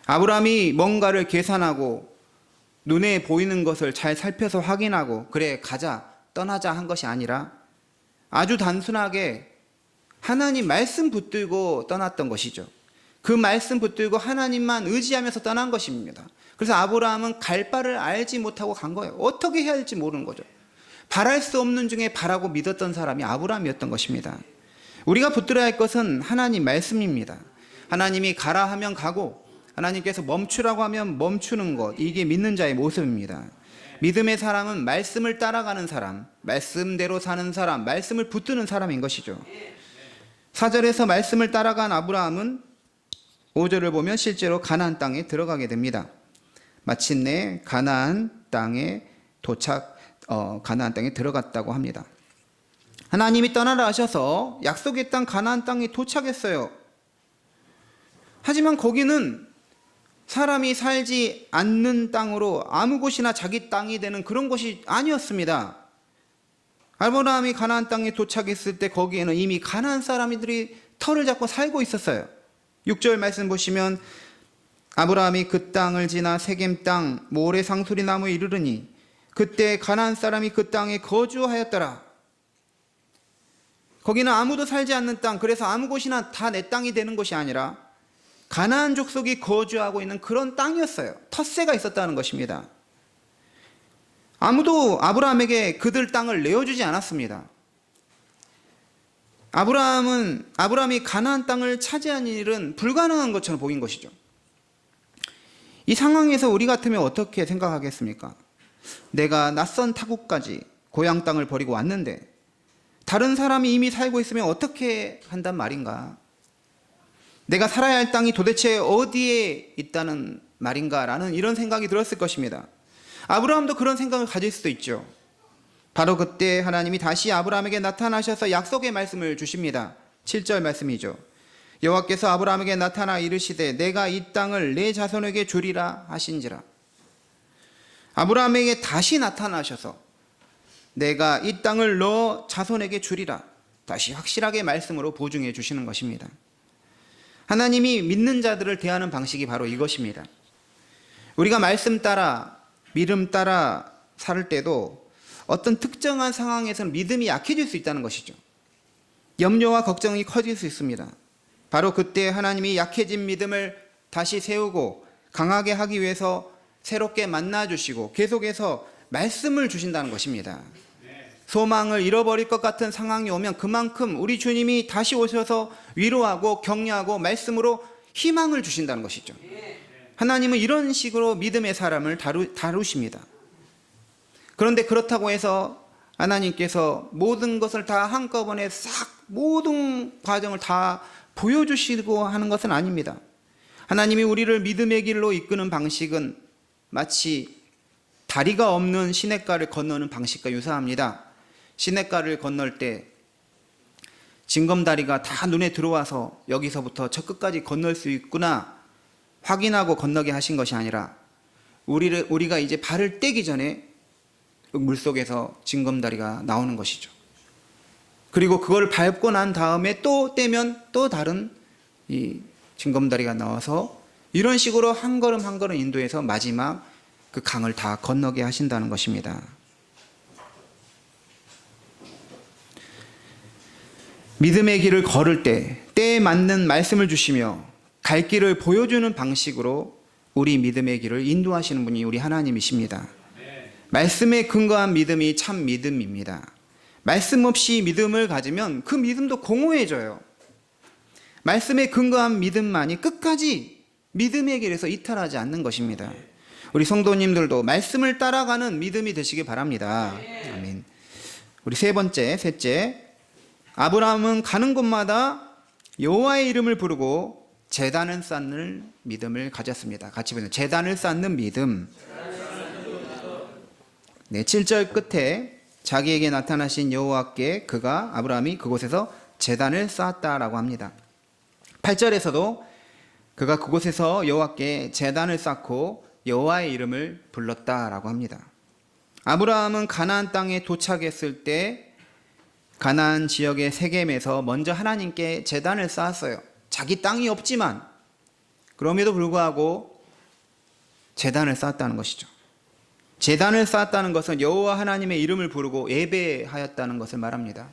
아브라함이 뭔가를 계산하고 눈에 보이는 것을 잘 살펴서 확인하고 그래 가자 떠나자 한 것이 아니라 아주 단순하게 하나님 말씀 붙들고 떠났던 것이죠. 그 말씀 붙들고 하나님만 의지하면서 떠난 것입니다. 그래서 아브라함은 갈 바를 알지 못하고 간 거예요. 어떻게 해야 할지 모르는 거죠. 바랄 수 없는 중에 바라고 믿었던 사람이 아브라함이었던 것입니다. 우리가 붙들어야 할 것은 하나님 말씀입니다. 하나님이 가라 하면 가고 하나님께서 멈추라고 하면 멈추는 것, 이게 믿는 자의 모습입니다. 믿음의 사람은 말씀을 따라가는 사람, 말씀대로 사는 사람, 말씀을 붙드는 사람인 것이죠. 4절에서 말씀을 따라간 아브라함은 5절을 보면 실제로 가나안 땅에 들어가게 됩니다. 마침내 가나안 땅에 들어갔다고 합니다. 하나님이 떠나라 하셔서 약속의 땅 가나안 땅에 도착했어요. 하지만 거기는 사람이 살지 않는 땅으로 아무 곳이나 자기 땅이 되는 그런 곳이 아니었습니다. 아브라함이 가나안 땅에 도착했을 때 거기에는 이미 가나안 사람들이 터를 잡고 살고 있었어요. 6절 말씀 보시면 아브라함이 그 땅을 지나 세겜 땅 모래 상수리 나무에 이르르니 그때 가나안 사람이 그 땅에 거주하였더라. 거기는 아무도 살지 않는 땅, 그래서 아무 곳이나 다 내 땅이 되는 것이 아니라 가나안 족속이 거주하고 있는 그런 땅이었어요. 텃세가 있었다는 것입니다. 아무도 아브라함에게 그들 땅을 내어주지 않았습니다. 아브라함이 가나안 땅을 차지한 일은 불가능한 것처럼 보인 것이죠. 이 상황에서 우리 같으면 어떻게 생각하겠습니까? 내가 낯선 타국까지 고향 땅을 버리고 왔는데 다른 사람이 이미 살고 있으면 어떻게 한단 말인가? 내가 살아야 할 땅이 도대체 어디에 있다는 말인가? 라는 이런 생각이 들었을 것입니다. 아브라함도 그런 생각을 가질 수도 있죠. 바로 그때 하나님이 다시 아브라함에게 나타나셔서 약속의 말씀을 주십니다. 7절 말씀이죠. 여호와께서 아브라함에게 나타나 이르시되 내가 이 땅을 내 자손에게 주리라 하신지라. 아브라함에게 다시 나타나셔서 내가 이 땅을 너 자손에게 주리라, 다시 확실하게 말씀으로 보증해 주시는 것입니다. 하나님이 믿는 자들을 대하는 방식이 바로 이것입니다. 우리가 말씀 따라 믿음 따라 살 때도 어떤 특정한 상황에서는 믿음이 약해질 수 있다는 것이죠. 염려와 걱정이 커질 수 있습니다. 바로 그때 하나님이 약해진 믿음을 다시 세우고 강하게 하기 위해서 새롭게 만나주시고 계속해서 말씀을 주신다는 것입니다. 소망을 잃어버릴 것 같은 상황이 오면 그만큼 우리 주님이 다시 오셔서 위로하고 격려하고 말씀으로 희망을 주신다는 것이죠. 하나님은 이런 식으로 믿음의 사람을 다루십니다. 그런데 그렇다고 해서 하나님께서 모든 것을 다 한꺼번에 싹 모든 과정을 다 보여주시고 하는 것은 아닙니다. 하나님이 우리를 믿음의 길로 이끄는 방식은 마치 다리가 없는 시냇가를 건너는 방식과 유사합니다. 시냇가를 건널 때 징검다리가 다 눈에 들어와서 여기서부터 저 끝까지 건널 수 있구나 확인하고 건너게 하신 것이 아니라 우리가 이제 발을 떼기 전에 물속에서 징검다리가 나오는 것이죠. 그리고 그걸 밟고 난 다음에 또 떼면 또 다른 이 징검다리가 나와서 이런 식으로 한 걸음 한 걸음 인도해서 마지막 그 강을 다 건너게 하신다는 것입니다. 믿음의 길을 걸을 때 때에 맞는 말씀을 주시며 갈 길을 보여주는 방식으로 우리 믿음의 길을 인도하시는 분이 우리 하나님이십니다. 말씀에 근거한 믿음이 참 믿음입니다. 말씀 없이 믿음을 가지면 그 믿음도 공허해져요. 말씀에 근거한 믿음만이 끝까지 믿음의 길에서 이탈하지 않는 것입니다. 우리 성도님들도 말씀을 따라가는 믿음이 되시기 바랍니다. 아멘. 우리 셋째, 아브라함은 가는 곳마다 여호와의 이름을 부르고 제단을 쌓는 믿음을 가졌습니다. 같이 보세요. 제단을 쌓는 믿음. 네, 7절 끝에 자기에게 나타나신 여호와께 아브라함이 그곳에서 제단을 쌓았다라고 합니다. 8절에서도 그가 그곳에서 여호와께 제단을 쌓고 여호와의 이름을 불렀다라고 합니다. 아브라함은 가나안 땅에 도착했을 때 가나안 지역의 세겜에서 먼저 하나님께 제단을 쌓았어요. 자기 땅이 없지만 그럼에도 불구하고 제단을 쌓았다는 것이죠. 제단을 쌓았다는 것은 여호와 하나님의 이름을 부르고 예배하였다는 것을 말합니다.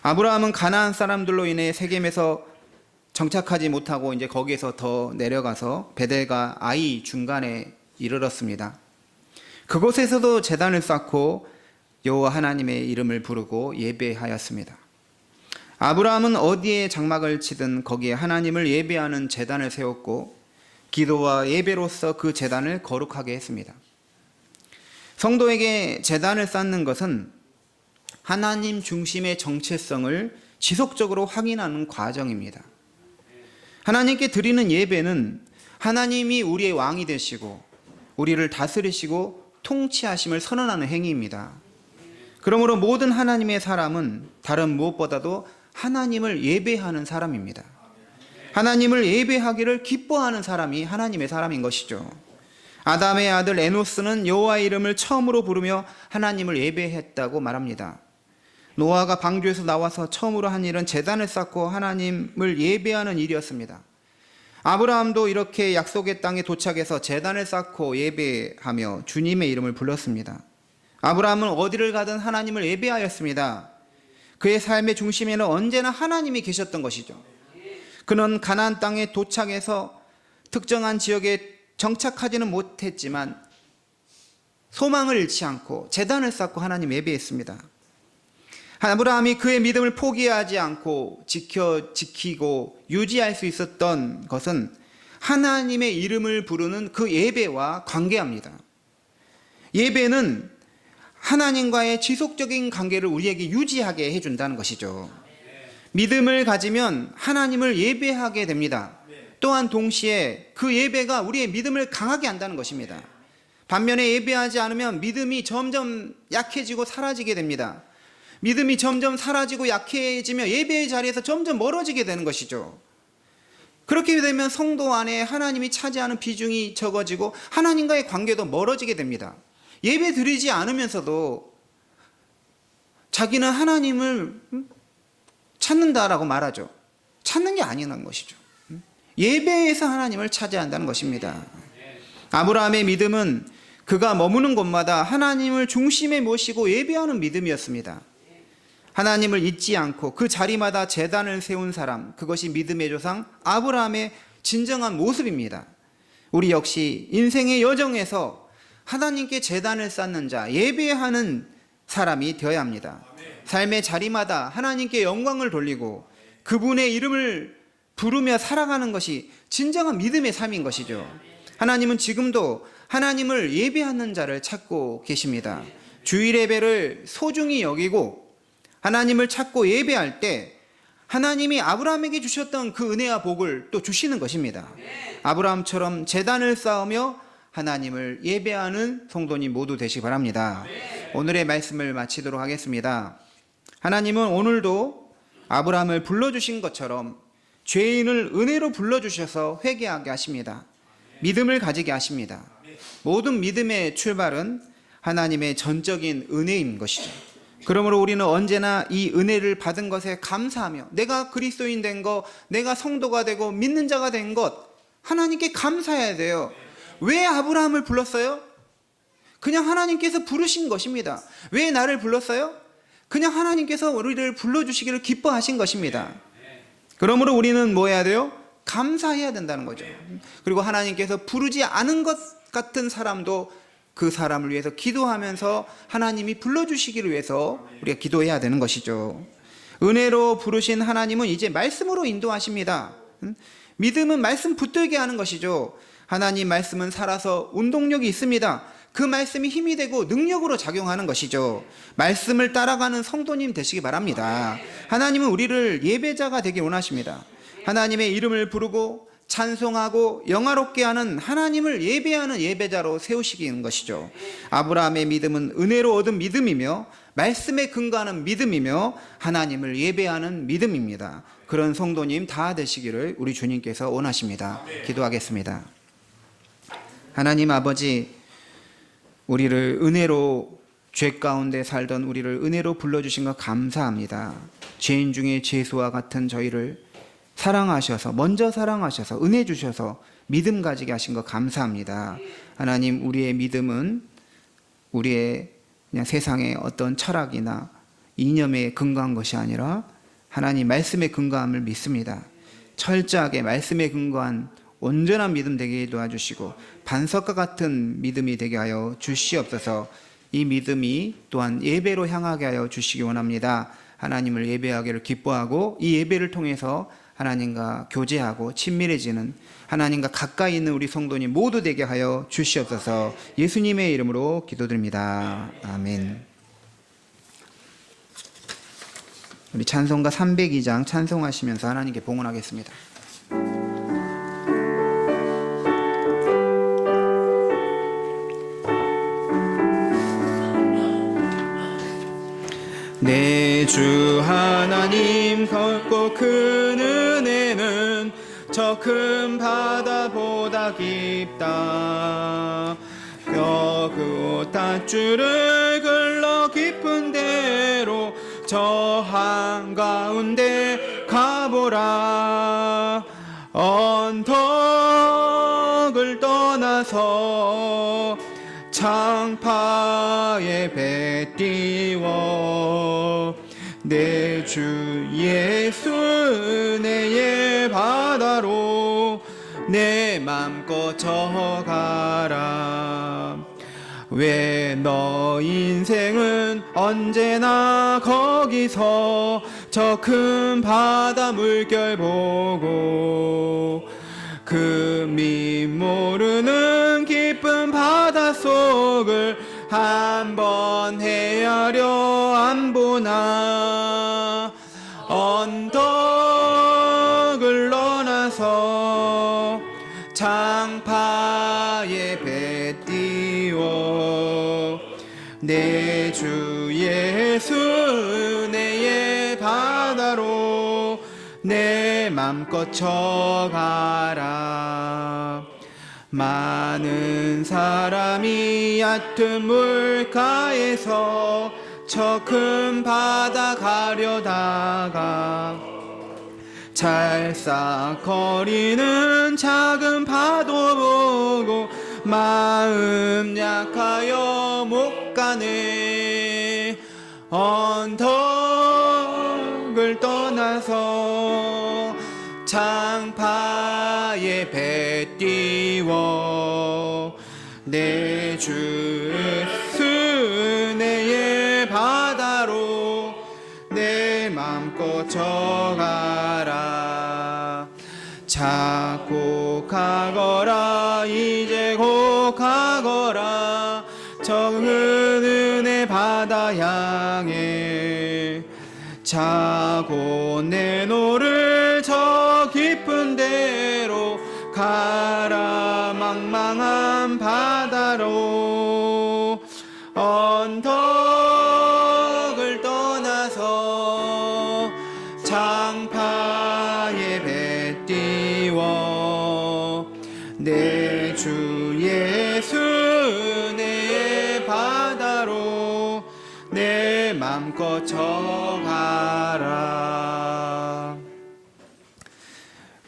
아브라함은 가나안 사람들로 인해 세겜에서 정착하지 못하고 이제 거기에서 더 내려가서 베델과 아이 중간에 이르렀습니다. 그곳에서도 제단을 쌓고 여호와 하나님의 이름을 부르고 예배하였습니다. 아브라함은 어디에 장막을 치든 거기에 하나님을 예배하는 제단을 세웠고 기도와 예배로서 그 제단을 거룩하게 했습니다. 성도에게 제단을 쌓는 것은 하나님 중심의 정체성을 지속적으로 확인하는 과정입니다. 하나님께 드리는 예배는 하나님이 우리의 왕이 되시고 우리를 다스리시고 통치하심을 선언하는 행위입니다. 그러므로 모든 하나님의 사람은 다른 무엇보다도 하나님을 예배하는 사람입니다. 하나님을 예배하기를 기뻐하는 사람이 하나님의 사람인 것이죠. 아담의 아들 에노스는 여호와의 이름을 처음으로 부르며 하나님을 예배했다고 말합니다. 노아가 방주에서 나와서 처음으로 한 일은 제단을 쌓고 하나님을 예배하는 일이었습니다. 아브라함도 이렇게 약속의 땅에 도착해서 제단을 쌓고 예배하며 주님의 이름을 불렀습니다. 아브라함은 어디를 가든 하나님을 예배하였습니다. 그의 삶의 중심에는 언제나 하나님이 계셨던 것이죠. 그는 가나안 땅에 도착해서 특정한 지역에 정착하지는 못했지만 소망을 잃지 않고 제단을 쌓고 하나님 예배했습니다. 아브라함이 그의 믿음을 포기하지 않고 지키고 유지할 수 있었던 것은 하나님의 이름을 부르는 그 예배와 관계합니다. 예배는 하나님과의 지속적인 관계를 우리에게 유지하게 해준다는 것이죠. 믿음을 가지면 하나님을 예배하게 됩니다. 또한 동시에 그 예배가 우리의 믿음을 강하게 한다는 것입니다. 반면에 예배하지 않으면 믿음이 점점 약해지고 사라지게 됩니다. 믿음이 점점 사라지고 약해지며 예배의 자리에서 점점 멀어지게 되는 것이죠. 그렇게 되면 성도 안에 하나님이 차지하는 비중이 적어지고 하나님과의 관계도 멀어지게 됩니다. 예배 드리지 않으면서도 자기는 하나님을 찾는다라고 말하죠. 찾는 게 아니라는 것이죠. 예배에서 하나님을 차지한다는 것입니다. 아브라함의 믿음은 그가 머무는 곳마다 하나님을 중심에 모시고 예배하는 믿음이었습니다. 하나님을 잊지 않고 그 자리마다 제단을 세운 사람, 그것이 믿음의 조상 아브라함의 진정한 모습입니다. 우리 역시 인생의 여정에서 하나님께 제단을 쌓는 자, 예배하는 사람이 되어야 합니다. 삶의 자리마다 하나님께 영광을 돌리고 그분의 이름을 부르며 살아가는 것이 진정한 믿음의 삶인 것이죠. 하나님은 지금도 하나님을 예배하는 자를 찾고 계십니다. 주일 예배를 소중히 여기고 하나님을 찾고 예배할 때 하나님이 아브라함에게 주셨던 그 은혜와 복을 또 주시는 것입니다. 아브라함처럼 제단을 쌓으며 하나님을 예배하는 성도님 모두 되시기 바랍니다. 오늘의 말씀을 마치도록 하겠습니다. 하나님은 오늘도 아브라함을 불러주신 것처럼 죄인을 은혜로 불러주셔서 회개하게 하십니다. 믿음을 가지게 하십니다. 모든 믿음의 출발은 하나님의 전적인 은혜인 것이죠. 그러므로 우리는 언제나 이 은혜를 받은 것에 감사하며 내가 그리스도인 된 것, 내가 성도가 되고 믿는 자가 된 것, 하나님께 감사해야 돼요. 왜 아브라함을 불렀어요? 그냥 하나님께서 부르신 것입니다. 왜 나를 불렀어요? 그냥 하나님께서 우리를 불러주시기를 기뻐하신 것입니다. 그러므로 우리는 뭐 해야 돼요? 감사해야 된다는 거죠. 그리고 하나님께서 부르지 않은 것 같은 사람도 그 사람을 위해서 기도하면서 하나님이 불러주시기를 위해서 우리가 기도해야 되는 것이죠. 은혜로 부르신 하나님은 이제 말씀으로 인도하십니다. 믿음은 말씀 붙들게 하는 것이죠. 하나님 말씀은 살아서 운동력이 있습니다. 그 말씀이 힘이 되고 능력으로 작용하는 것이죠. 말씀을 따라가는 성도님 되시기 바랍니다. 하나님은 우리를 예배자가 되길 원하십니다. 하나님의 이름을 부르고 찬송하고 영화롭게 하는 하나님을 예배하는 예배자로 세우시기는 것이죠. 아브라함의 믿음은 은혜로 얻은 믿음이며 말씀에 근거하는 믿음이며 하나님을 예배하는 믿음입니다. 그런 성도님 다 되시기를 우리 주님께서 원하십니다. 기도하겠습니다. 하나님 아버지, 우리를 은혜로 죄 가운데 살던 우리를 은혜로 불러주신 것 감사합니다. 죄인 중에 죄수와 같은 저희를 사랑하셔서 먼저 사랑하셔서 은혜 주셔서 믿음 가지게 하신 것 감사합니다. 하나님, 우리의 믿음은 우리의 그냥 세상의 어떤 철학이나 이념에 근거한 것이 아니라 하나님 말씀에 근거함을 믿습니다. 철저하게 말씀에 근거한 온전한 믿음 되게 도와주시고 반석과 같은 믿음이 되게 하여 주시옵소서. 이 믿음이 또한 예배로 향하게 하여 주시기 원합니다. 하나님을 예배하기를 기뻐하고 이 예배를 통해서 하나님과 교제하고 친밀해지는, 하나님과 가까이 있는 우리 성도님 모두 되게 하여 주시옵소서. 예수님의 이름으로 기도드립니다. 아멘. 우리 찬송가 302장 찬송하시면서 하나님께 봉헌하겠습니다. 내 주 하나님 걷고 큰 은혜는 저 큰 바다보다 깊다. 그 닷줄을 글러 깊은 데로 저 한가운데 가보라. 언덕 창파에 배 띄워 내 주 예수 은혜의 바다로 내 맘껏 져가라. 왜 너 인생은 언제나 거기서 저 큰 바다 물결 보고 그 밑 모르는 깊은 바닷속을 한번 헤아려 안 보나. 언덕을 떠나서 창파에 배 띄워 내 주 예수 은혜의 바다로 내 맘껏 쳐가라. 많은 사람이 얕은 물가에서 저 큰 바다 가려다가 찰싹거리는 작은 파도 보고 마음 약하여 못 가네. 언덕을 떠나서 창파에 배 띄워 내 주 은혜의 바다로 내 맘껏 져가라. 자꾸 가거라 이제 곧 가거라 저 은혜 바다 향해. 자고 내 노를 저 깊은 데로 가라. 망망한 바다로 언덕을 떠나서 창파에 배 띄워 내 주 예수 은혜의 바다로 내 맘껏 져가라.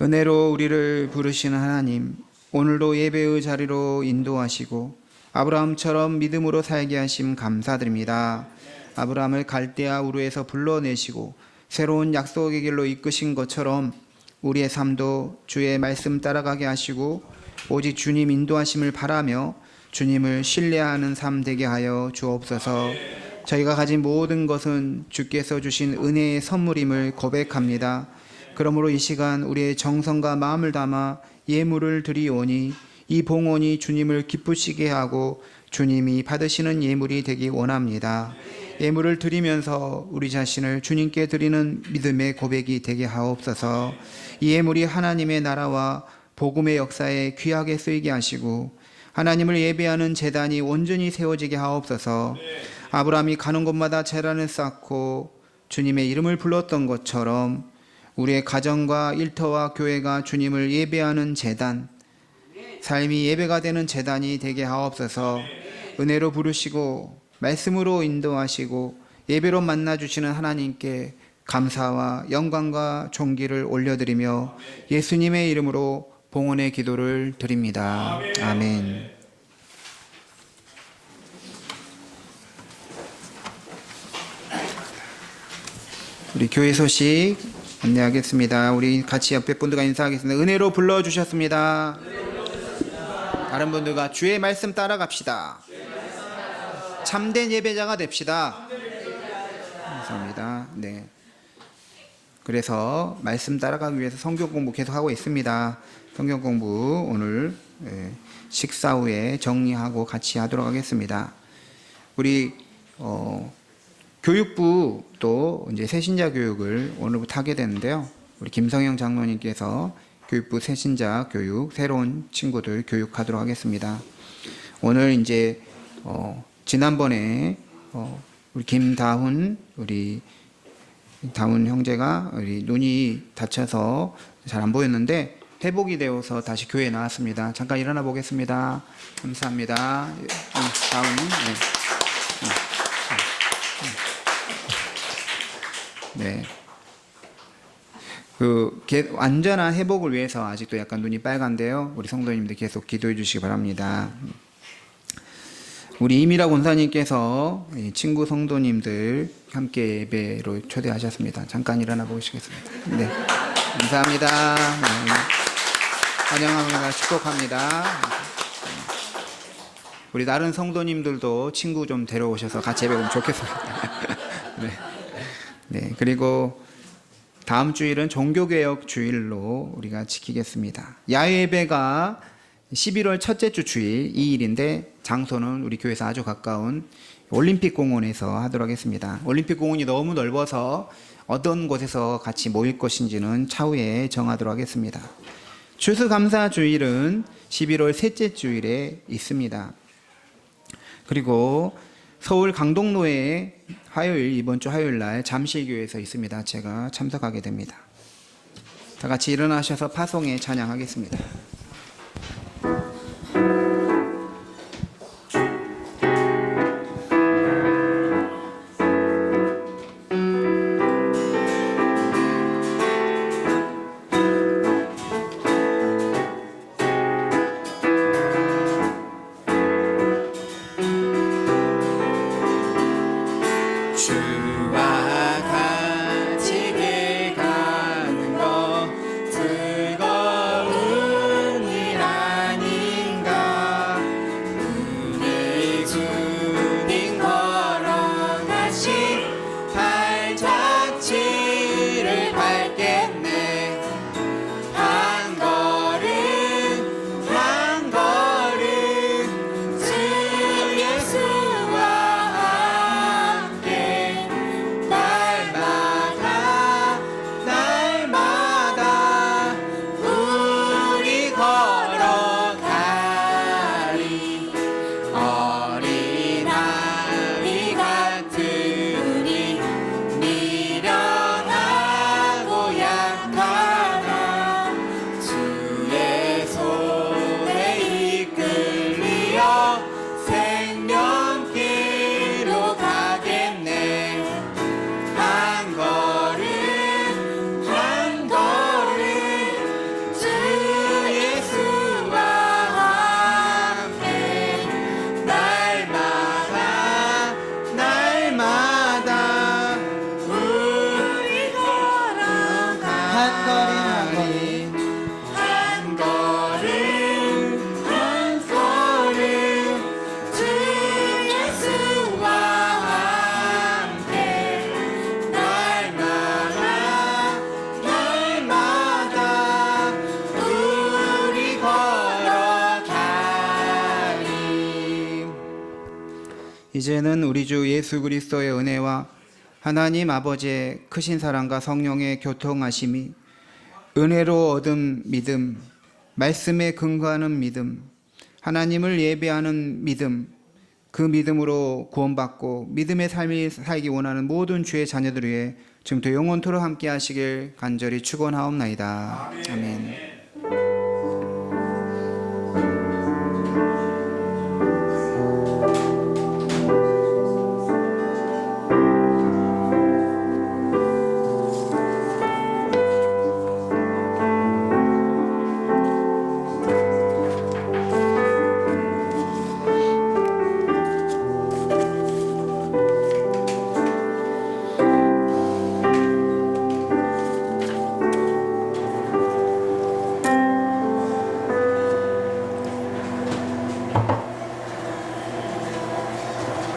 은혜로 우리를 부르시는 하나님, 오늘도 예배의 자리로 인도하시고 아브라함처럼 믿음으로 살게 하심 감사드립니다. 아브라함을 갈대아 우르에서 불러내시고 새로운 약속의 길로 이끄신 것처럼 우리의 삶도 주의 말씀 따라가게 하시고 오직 주님 인도하심을 바라며 주님을 신뢰하는 삶 되게 하여 주옵소서. 저희가 가진 모든 것은 주께서 주신 은혜의 선물임을 고백합니다. 그러므로 이 시간 우리의 정성과 마음을 담아 예물을 드리오니 이 봉헌이 주님을 기쁘시게 하고 주님이 받으시는 예물이 되기 원합니다. 예물을 드리면서 우리 자신을 주님께 드리는 믿음의 고백이 되게 하옵소서. 이 예물이 하나님의 나라와 복음의 역사에 귀하게 쓰이게 하시고 하나님을 예배하는 제단이 온전히 세워지게 하옵소서. 아브라함이 가는 곳마다 제단을 쌓고 주님의 이름을 불렀던 것처럼 우리의 가정과 일터와 교회가 주님을 예배하는 제단, 삶이 예배가 되는 제단이 되게 하옵소서. 은혜로 부르시고 말씀으로 인도하시고 예배로 만나주시는 하나님께 감사와 영광과 존귀를 올려드리며 예수님의 이름으로 봉헌의 기도를 드립니다. 아멘. 우리 교회 소식 안내하겠습니다. 우리 같이 옆에 분들과 인사하겠습니다. 은혜로 불러주셨습니다. 다른 분들과 주의 말씀 따라갑시다. 참된 예배자가 됩시다. 감사합니다. 네. 그래서 말씀 따라가기 위해서 성경 공부 계속하고 있습니다. 성경 공부 오늘 식사 후에 정리하고 같이 하도록 하겠습니다. 우리 교육부 또 이제 새신자 교육을 오늘부터 하게 되는데요. 우리 김성영 장로님께서 교육부 새신자 교육 새로운 친구들 교육하도록 하겠습니다. 오늘 이제 지난번에 우리 김다훈 우리 다훈 형제가 우리 눈이 다쳐서 잘 안 보였는데 회복이 되어서 다시 교회에 나왔습니다. 잠깐 일어나 보겠습니다. 감사합니다. 다훈. 네. 완전한 회복을 위해서 아직도 약간 눈이 빨간데요. 우리 성도님들 계속 기도해 주시기 바랍니다. 우리 이미라 권사님께서 이 친구 성도님들 함께 예배로 초대하셨습니다. 잠깐 일어나 보시겠습니다. 네, 감사합니다. 네. 환영합니다. 축복합니다. 우리 다른 성도님들도 친구 좀 데려오셔서 같이 예배 오면 좋겠습니다. 네. 네, 그리고 다음 주일은 종교개혁 주일로 우리가 지키겠습니다. 야외 예배가 11월 첫째 주 주일 2일인데 장소는 우리 교회에서 아주 가까운 올림픽 공원에서 하도록 하겠습니다. 올림픽 공원이 너무 넓어서 어떤 곳에서 같이 모일 것인지는 차후에 정하도록 하겠습니다. 추수감사 주일은 11월 셋째 주일에 있습니다. 그리고 서울 강동로에 화요일, 이번 주 화요일 날 잠실교회에서 있습니다. 제가 참석하게 됩니다. 다 같이 일어나셔서 파송에 찬양하겠습니다. 주와 같이 길 가는 것 즐거운 일 아닌가. 우리 주님 걸어가신 발자취를 밟겠네. 한 걸음 한 걸음 주 예수와 함께 날마다 날마다 우리 걸어가리. 어린아이 같으니 미련하고 약하나 주의 손에 이끌리어 생명길로 가겠네. 한 걸음 한 걸음 주 예수와 함께 날마다 날마다 우리 걸어가리. 한 걸음 한 걸음 주 예수와 함께 날마다 날마다 우리 걸어가리. 이제는 우리 주 예수 그리스도의 은혜와 하나님 아버지의 크신 사랑과 성령의 교통하심이 은혜로 얻은 믿음, 말씀에 근거하는 믿음, 하나님을 예배하는 믿음, 그 믿음으로 구원받고 믿음의 삶이 살기 원하는 모든 주의 자녀들 위해 지금부터 영원토록 함께 하시길 간절히 축원하옵나이다. 아멘.